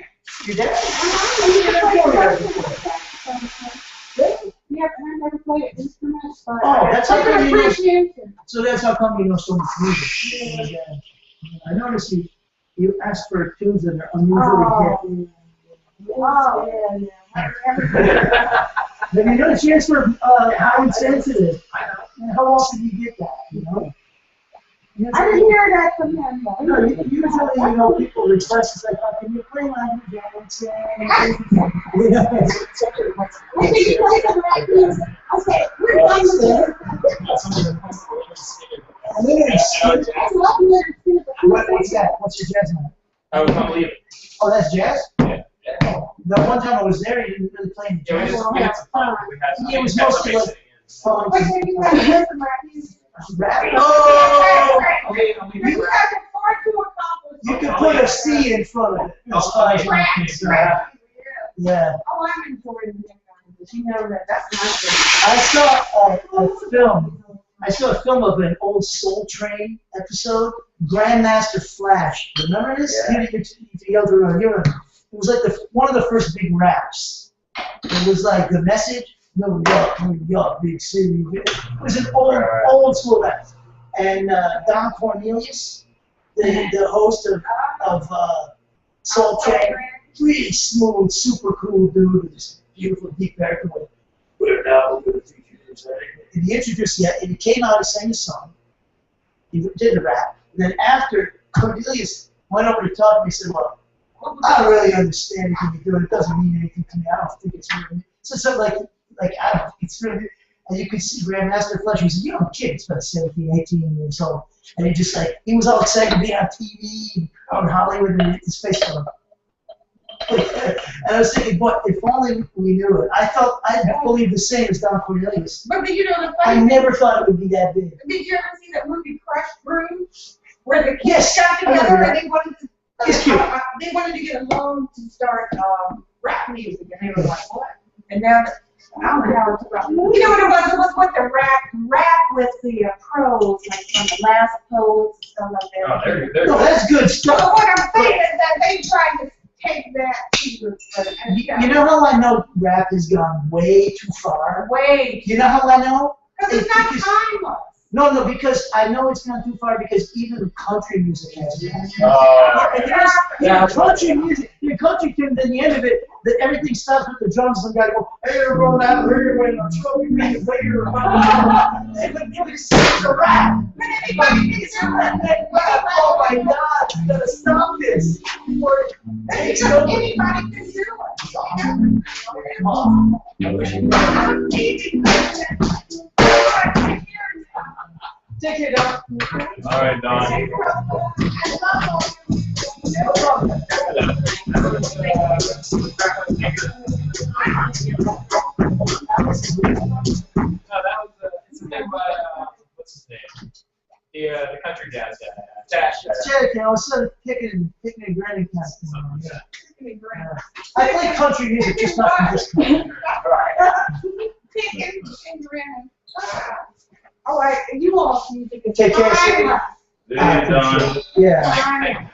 Your dad? Yeah, I never played an instrument, but Oh, that's how I come can you know. appreciate it. So that's how come you know so much music. Yeah. I noticed you asked for tunes that are unusually hit. Oh, yeah. Then you notice you asked for How Insensitive. And how often do you get that, you know? I didn't hear that from him, though. No, usually, people request, it's like, oh, can you play my music? I think he plays the right music. Okay, we're done with this. And then it's, I love music. what's that? What's your jazz name? I was not believing. Oh, that's jazz? Yeah. The one time I was there, you didn't really play any Yeah, jazz. we had some fun. We had some. Yeah, it was we had mostly some like fun. Wait, so you have to listen to rap music? Rap? Oh! Okay, we You do have to far to accomplish. You can put a C in front of it. It's Oh, fine. Rap. Yeah. Oh, I'm enjoying it. You know that. That's my I saw a film. I saw a film of an old Soul Train episode, Grandmaster Flash. Remember this? Yeah. It was like one of the first big raps. It was like the message. New York, big city. It was an old school rap. And Don Cornelius, the host of Soul Train, really smooth, super cool dude with this beautiful deep haircut. We're now going to introduce, right? And he introduced, and he came out and sang a song. He did the rap. And then after, Cornelius went over to talk to me and said, well, I don't really understand anything you're doing. It doesn't mean anything to me. I don't think it's really. So something like I don't think it's really. And you could see Grandmaster Fletcher. He said, "You know, kid, it's about 17, 18 years old." And he was all excited to be on TV out in Hollywood, and his face was and I was thinking, but if only we knew it. I believe the same as Don Cornelius. But you know the I funny never thought it would be that big. Did you ever see that movie Crush Groove? Where the kids got together and they wanted to they wanted to get a loan to start rap music, and they were like, what? And now, I don't know how it's about. You know what it was? It was with the rap with the pros, like from the last poets and stuff like that. Oh, No, that's good So stuff. what I'm saying is that they tried to take that to You know how I know rap has gone way too far? way. You know how I know? Because it's not timeless. No, because I know it's gone too far because even country music has it. Country music, the country can, then the end of it, that everything stops with the drums and the guy go, hey, everyone out here, when I'm trophy man, later, and it's a rap. But anybody can do it. Oh my God, you gotta stop this. Anybody can do it. Take it up. All right, Don. No problem. It's a thing by, what's his name? The country jazz guy. ThatJazz. Check, I was sort of picking and grinning kind of thing. I play country music, just not from this country. All right, you all music is Take care, Sadie. Yeah, Don. Yeah.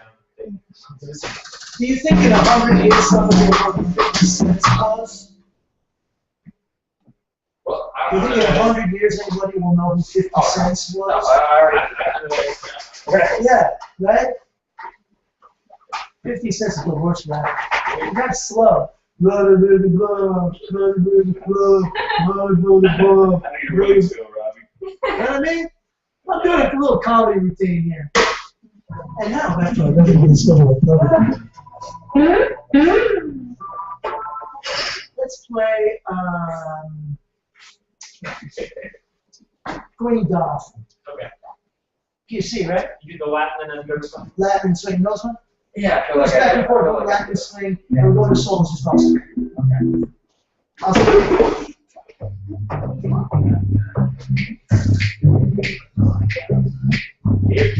Do you think in 100 years somebody will know who 50 cents was? Well, Do you think in 100 years anybody will know who 50 cents No, was? I already. Yeah, right? 50 cents is the worst rap. That's slow. Blah, blah, blah, blah, blah, blah, blah, blah, blah, I need a really feel, Robbie. You know what I mean? I'm doing a little comedy routine here. And now back to our regular solo. Let's play Green Dolphin. Okay. You see, right? You do the Latin and then go to some. Latin swing, you know this one? Yeah, I feel Goes like back and forth, go Latin swing, and we'll go to solos as well. Okay. I'll say It's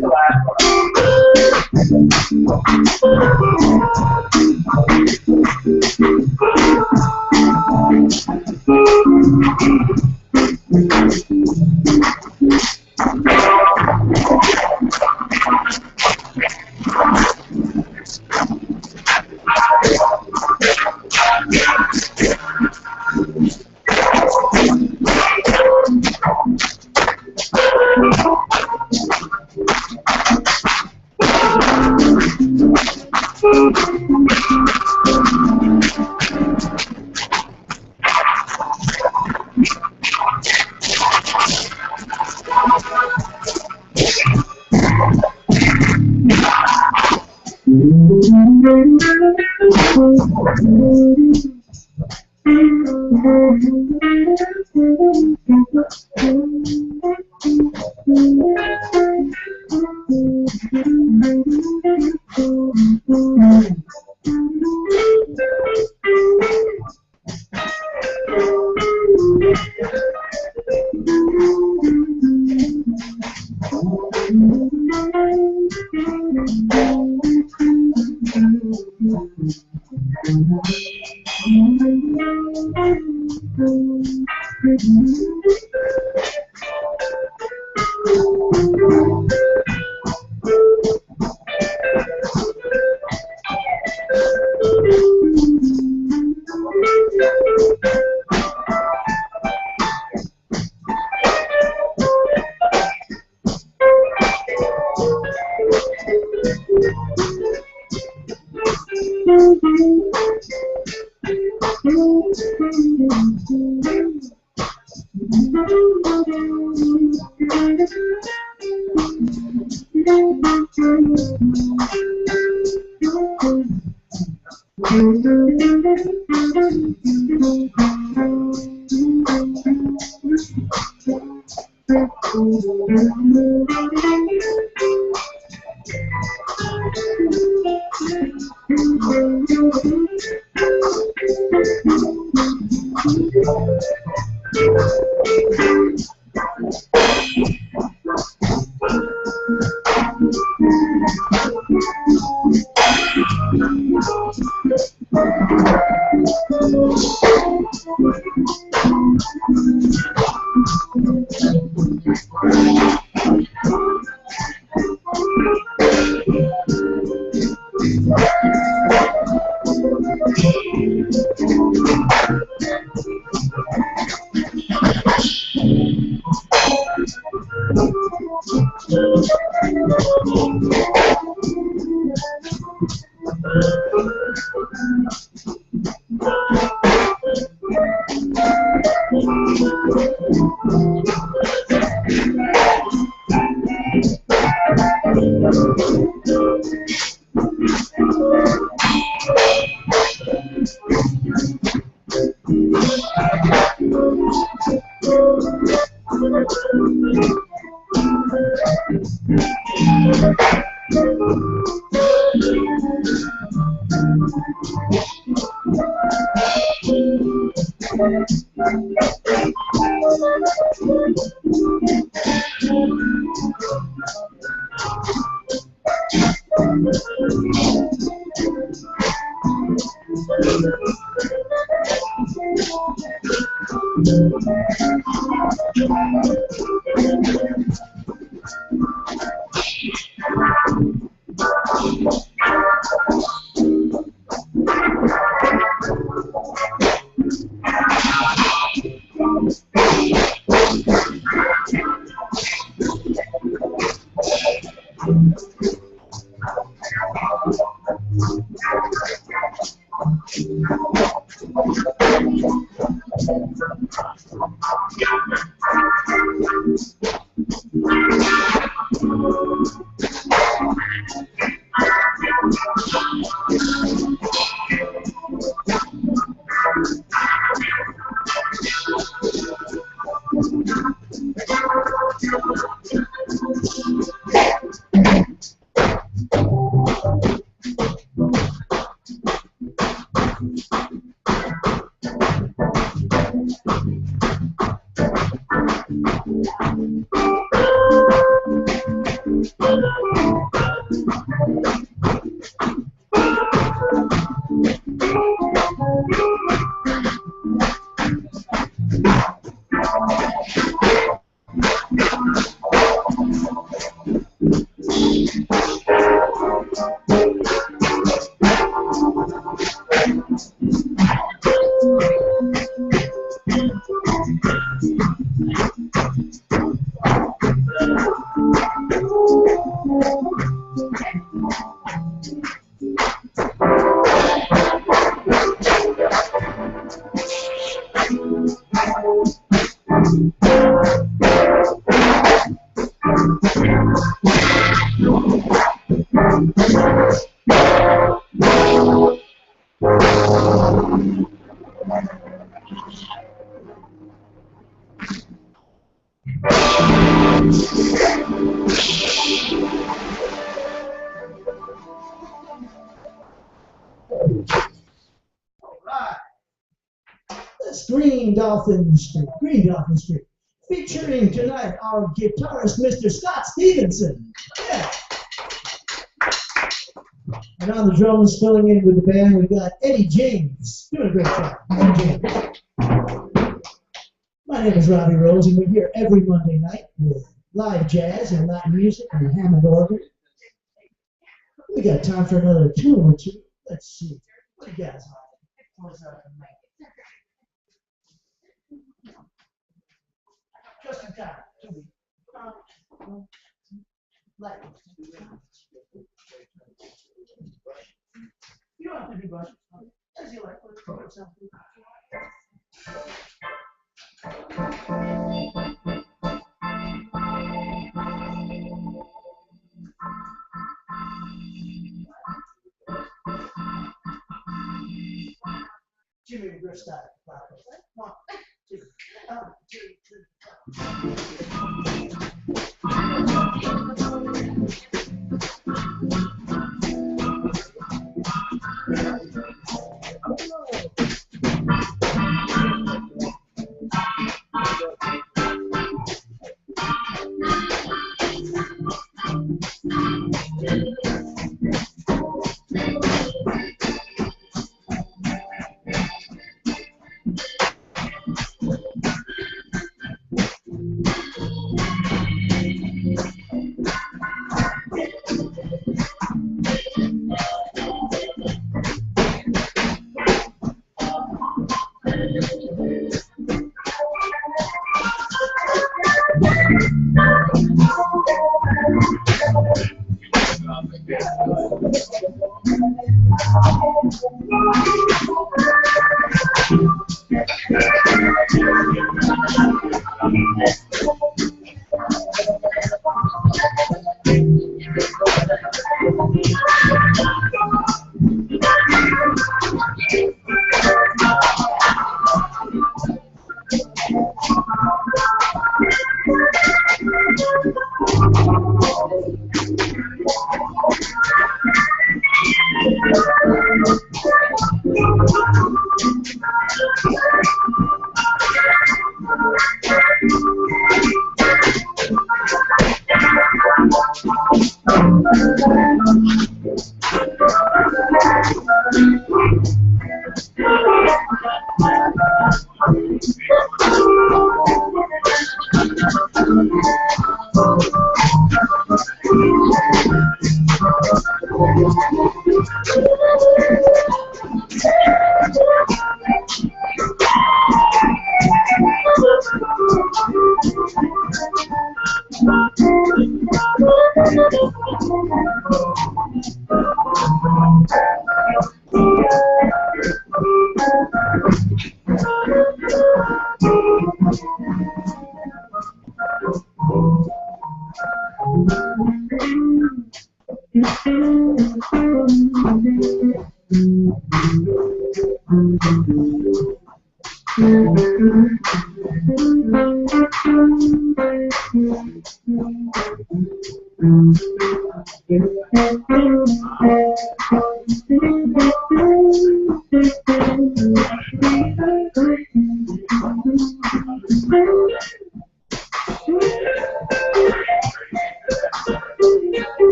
the last one. Green Dolphin Street, featuring tonight our guitarist, Mr. Scott Stevenson. Yeah. And on the drums, filling in with the band, we've got Eddie James, doing a great job. Eddie James. My name is Robbie Rose, and we're here every Monday night with live jazz and Latin music and Hammond organ. We got time for another tune or two. Let's see. What do you guys want? Just in time. You don't have to do brushes. As you like. Jimmy Griff style. 1, 2, 2.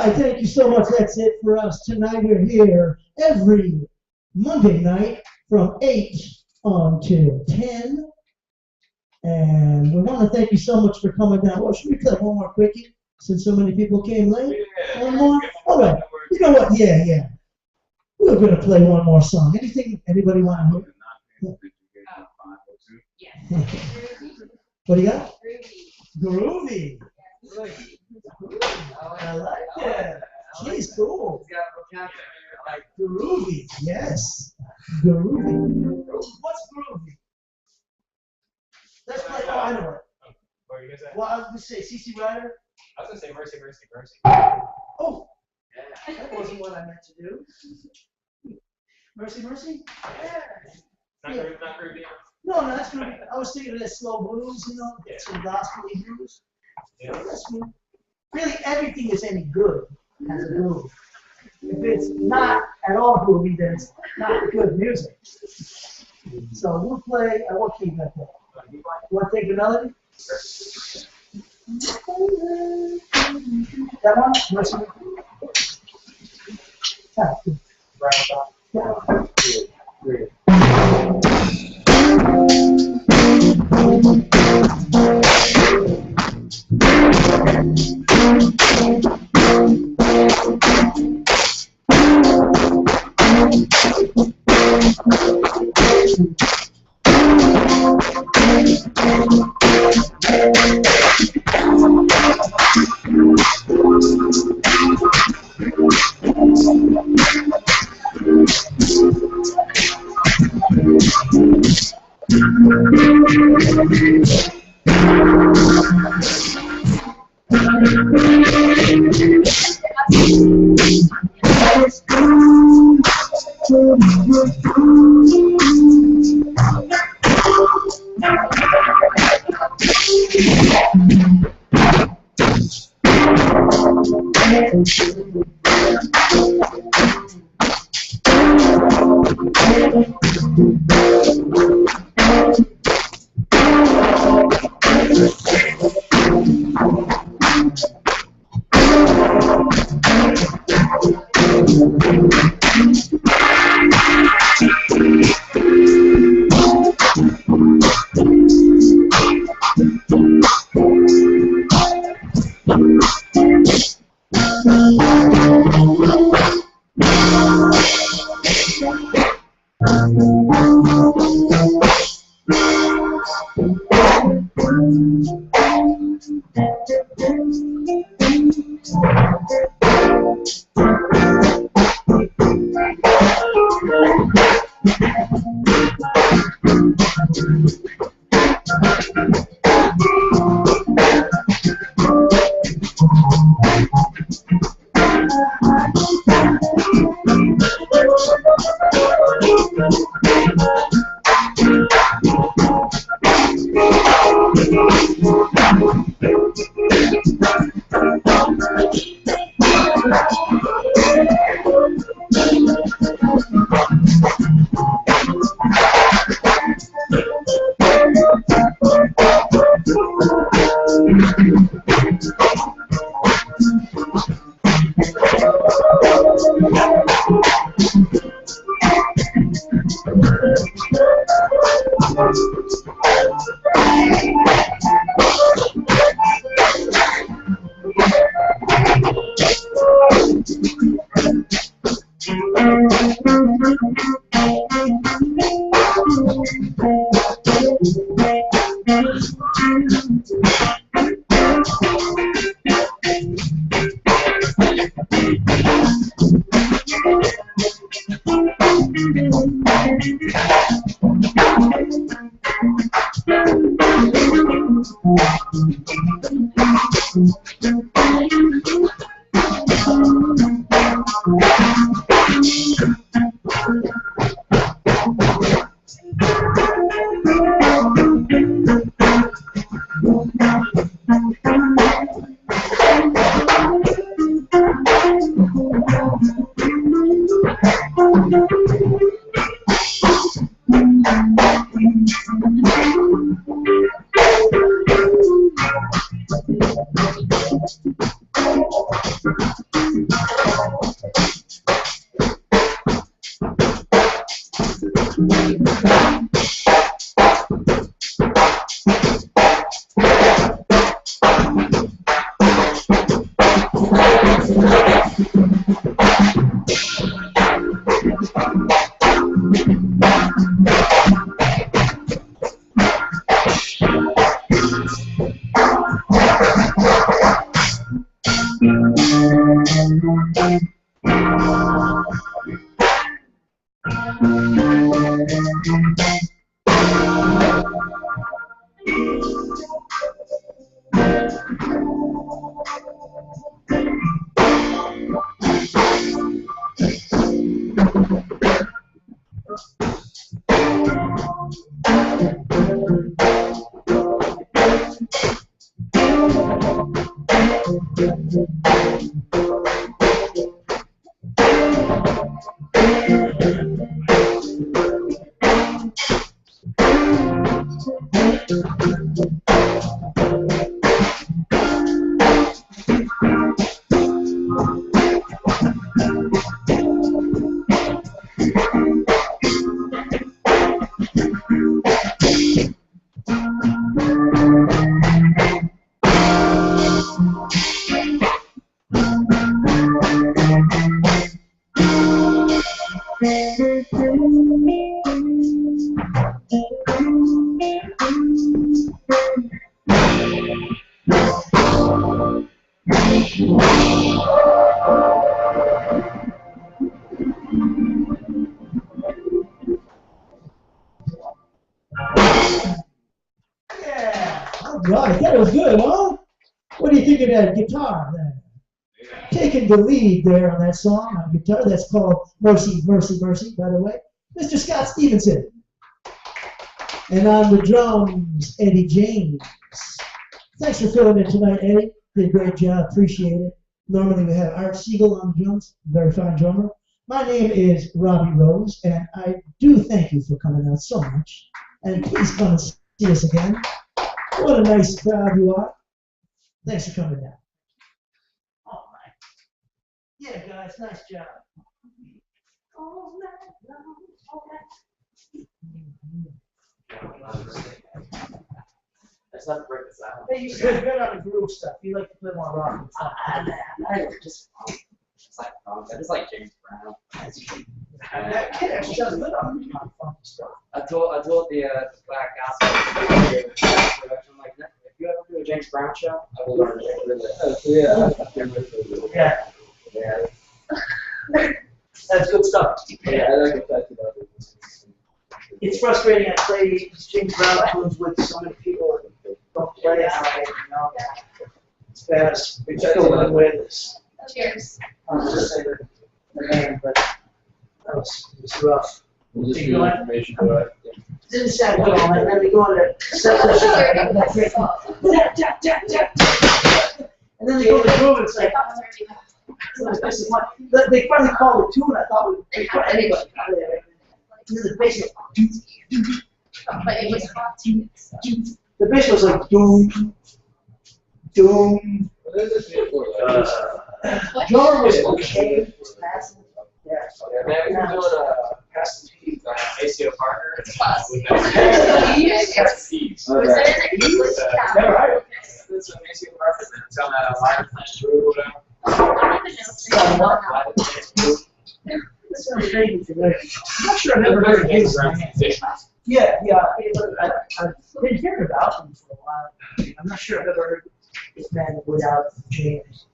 right, thank you so much. That's it for us tonight. We're here every Monday night from 8 until 10. And we want to thank you so much for coming down. Well, should we play one more quickie since so many people came late? One more? All right. You know what? Yeah. We're going to play one more song. Anything anybody want to hear? Yes. What do you got? Groovy. Groovy. I like that. She's cool. Groovy. Yes. Groovy. What's groovy? Let's play. Oh, I know it. What are you gonna say? Well, I was going to say CC Rider. I was gonna say Mercy, Mercy, Mercy. Oh, that wasn't what I meant to do. Mercy, Mercy? Yeah. Not groovy. No, that's good. I was thinking of that slow blues, Yeah. some gospel blues. Yeah. That's good. Really, everything is any good has a groove. If it's not at all groovy, then it's not good music. So we'll play. I won't keep that there. Want to take the melody? That one? Mercy. Yeah. Right on top. Yeah. Right, that was good, huh? What do you think of that guitar there? Taking the lead there on that song on guitar. That's called Mercy, Mercy, Mercy, by the way. Mr. Scott Stevenson. And on the drums, Eddie James. Thanks for filling in tonight, Eddie. Did a great job, appreciate it. Normally we have Art Siegel on the drums, very fine drummer. My name is Robbie Rose, and I do thank you for coming out so much. And please come and see us again. What a nice crowd you are. Thanks for coming down. All right. Yeah, guys, nice job. All night long, all night. That's not to break this out. Hey, you're good on the groove stuff. You like to play more rock and stuff. I just like funk. I just like James Brown. That kid actually does good on funky stuff. I told the Black Gospel production, like, if you ever do a James Brown show, I will learn it. Yeah. Yeah. That's good stuff. Yeah, I like it. It's frustrating. I play James Brown tunes with so many people that don't play it. You know, it's bad. It's still in with this. Cheers. I was just saying the name, but that was rough. We'll just do information to it. Didn't sound good on it. Then they go on to and then they go to the groove and it's like, this is what they finally called the tune. I thought they put anybody. And then the bass was, But it was hot too. the bass was like doom, doom. Drummer was okay. It was passive. Yeah. Man, we were doing Pastor Pete's ACO partner. Yes. Was that in the English? Yeah, right. It's an ACO partner. It's on a line plan through or whatever. This sounds crazy to me. I'm not sure I've ever heard of his name. Yeah, I've been hearing about him for a while. I'm not sure I've ever heard this band without James.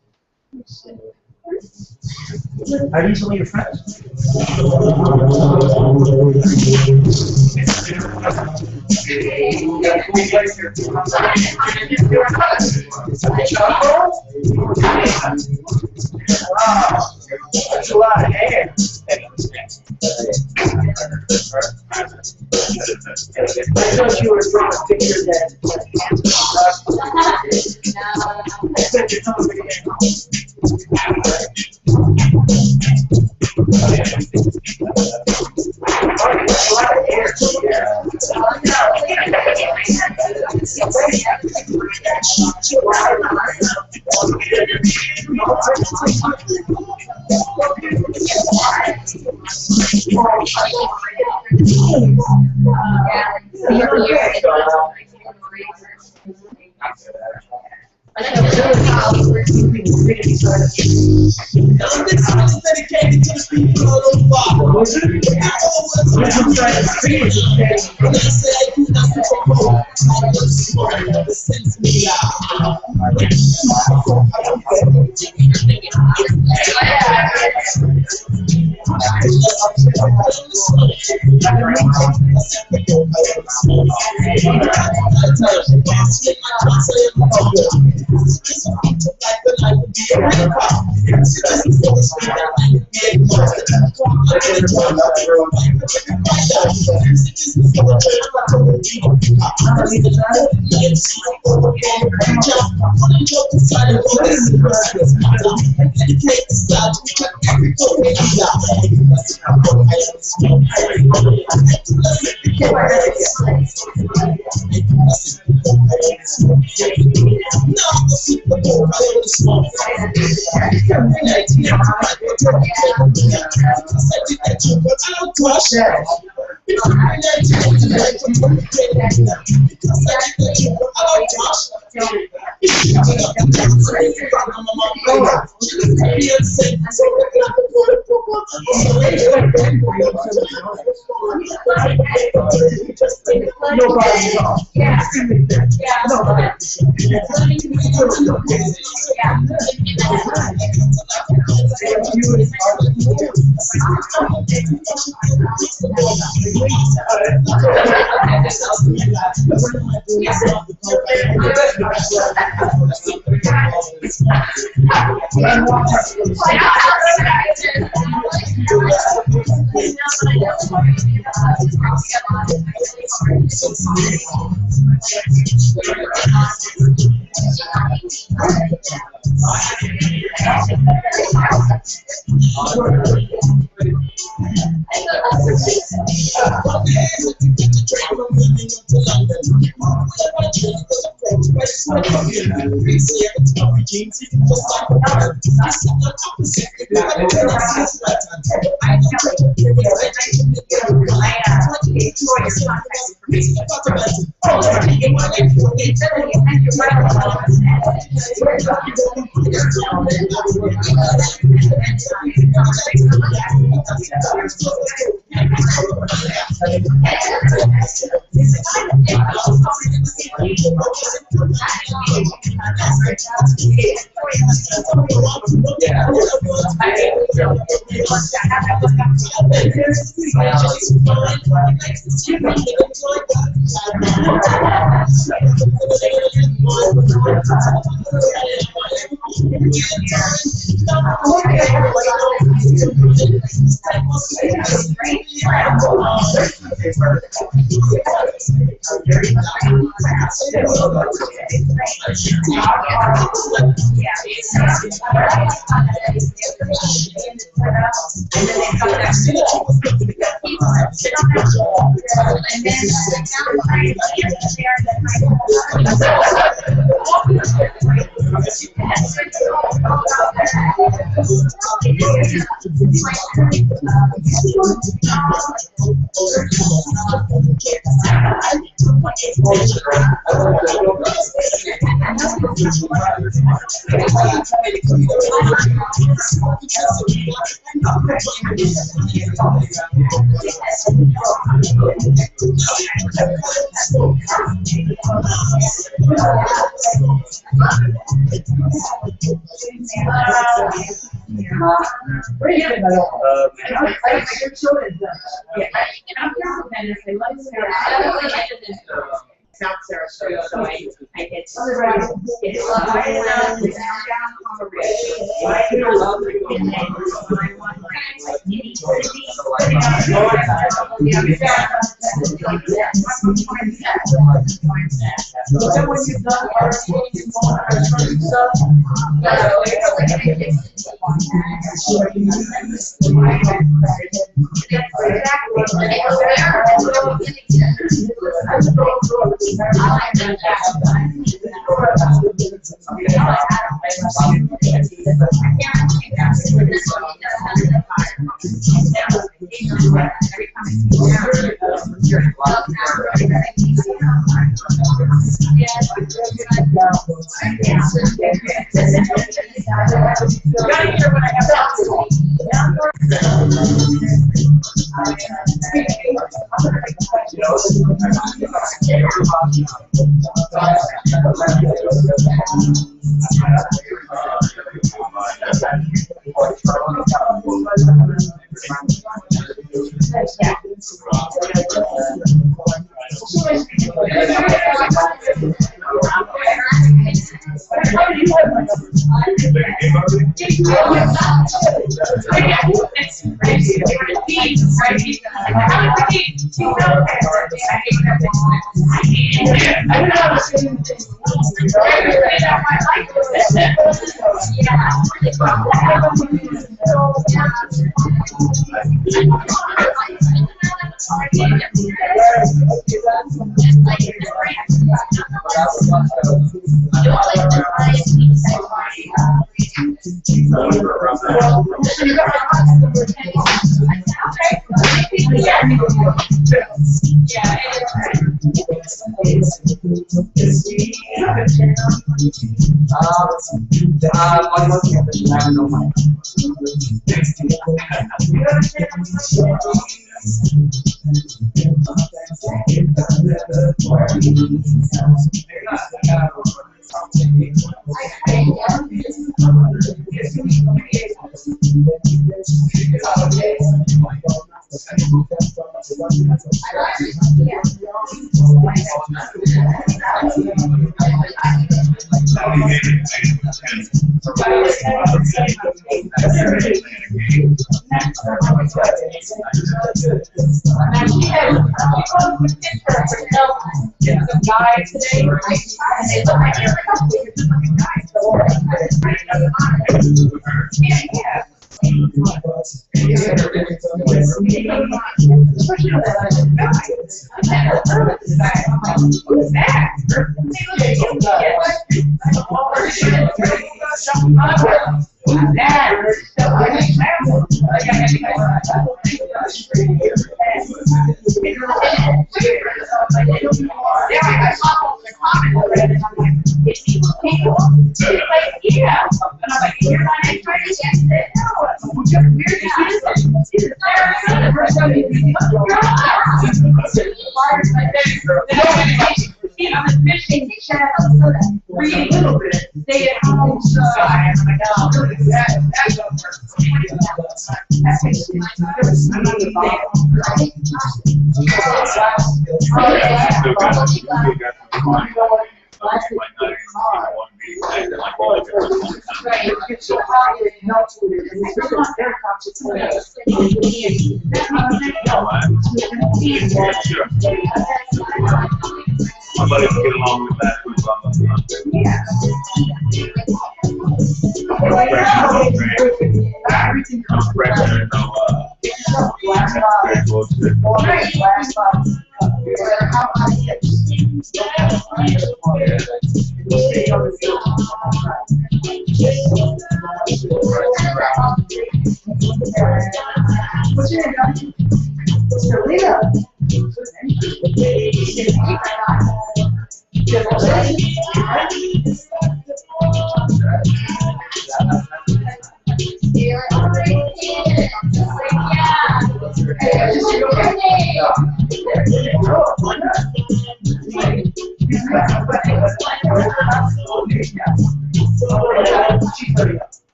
Are these some of your friends? Wow, that's a lot of hair. I thought you were drawing a picture that I bet you're talking a lot of hair. South Sarasota, so I get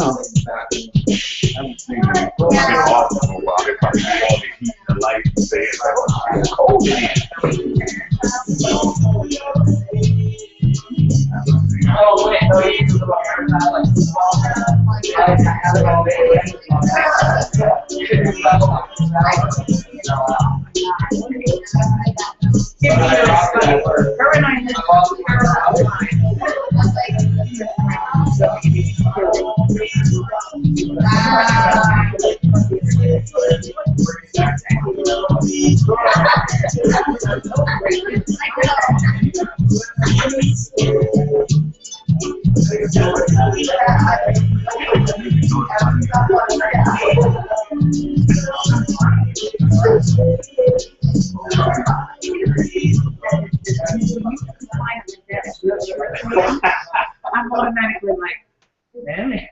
know. I haven't seen them been off for a while. They probably do all the heat and the light and say it's cold in here. Oh, wait, no, you can do the I'm automatically like, damn it.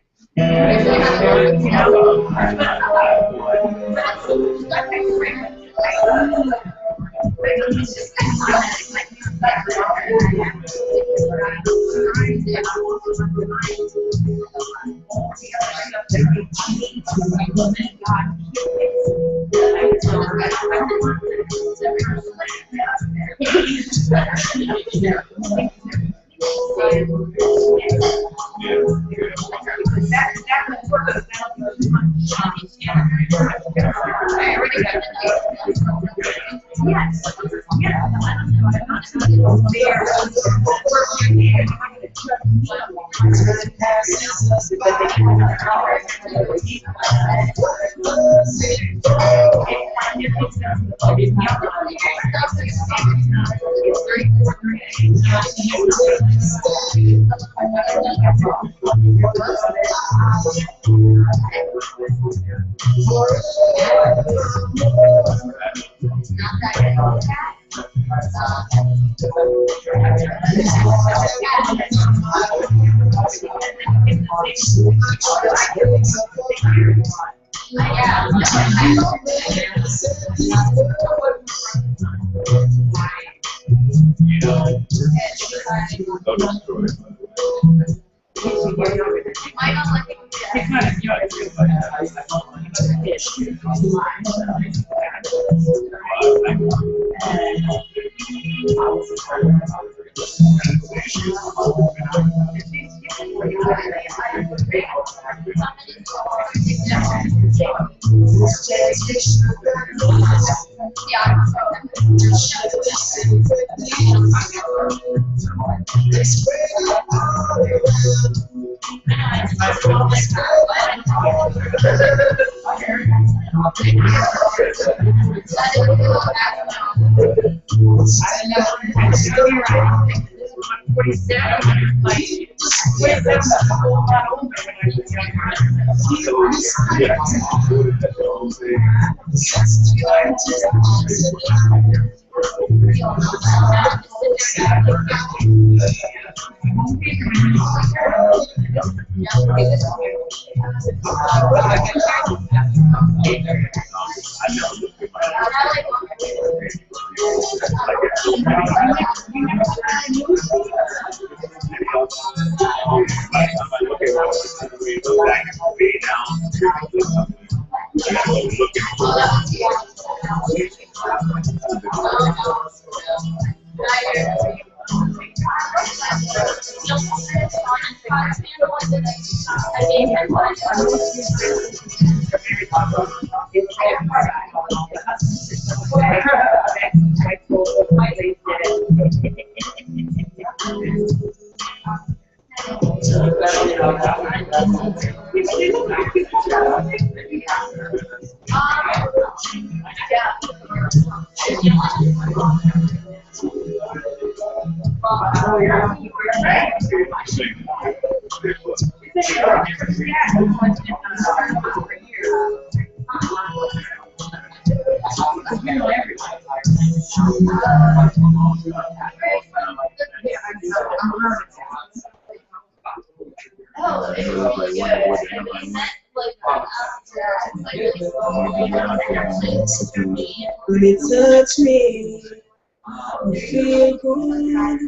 When it touch me, you feel good.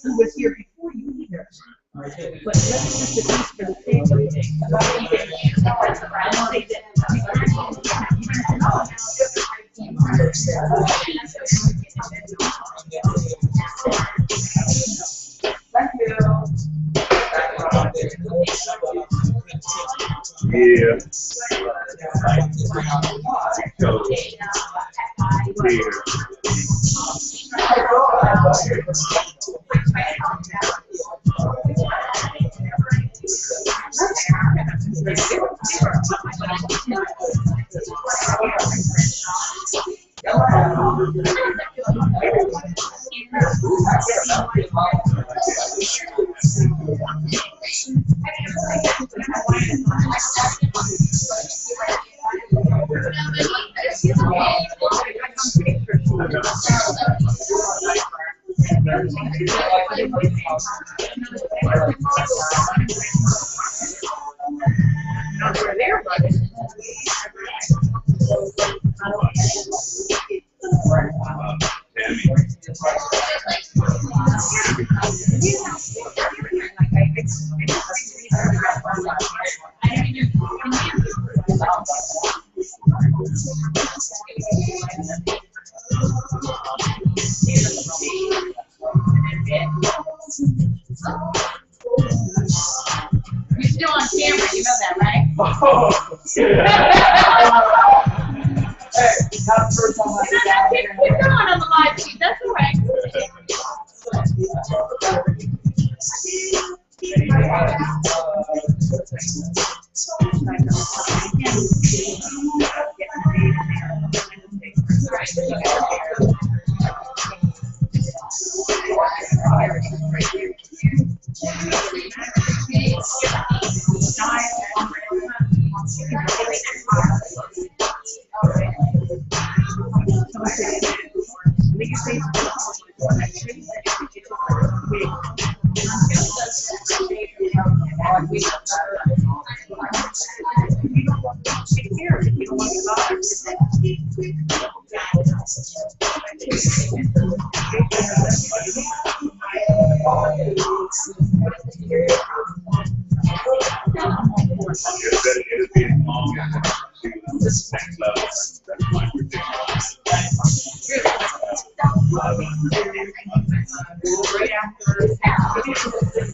Who was here before you either. But let's just at least for the sake of You're still on camera, you know that, right? Keep going on the live feed, that's all right. Right after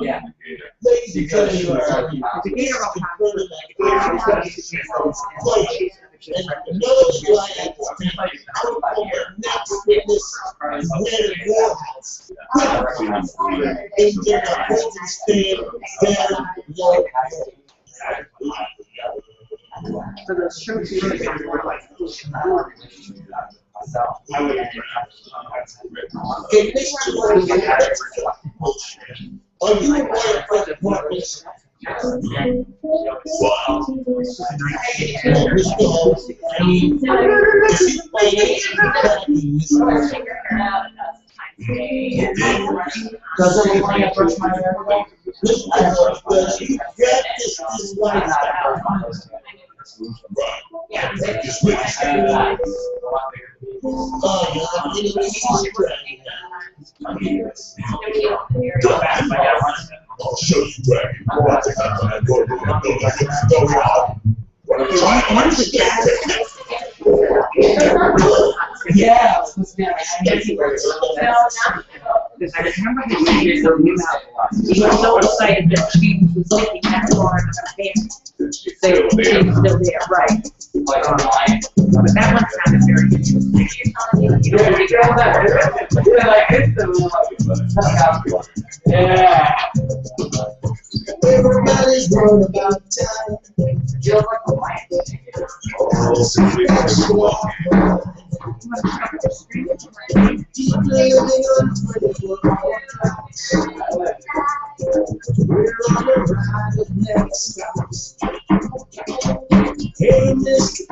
Yeah. Because you are The gator will have and knows like outcome next witness and where to go. And then a person stand down low. for those shirts. You really have to wear like In this situation, are you aware of the purpose? Wow. Doesn't want to brush my hair away? Because you practice this lifestyle. I'll show you where. Yeah. Because I remember his name, so he was so excited that she was looking at the bar and the she was still there, right? But that one sounded very interesting. Yeah. Everybody's worried about time. We're on the ride of next stops. Hey, Mr.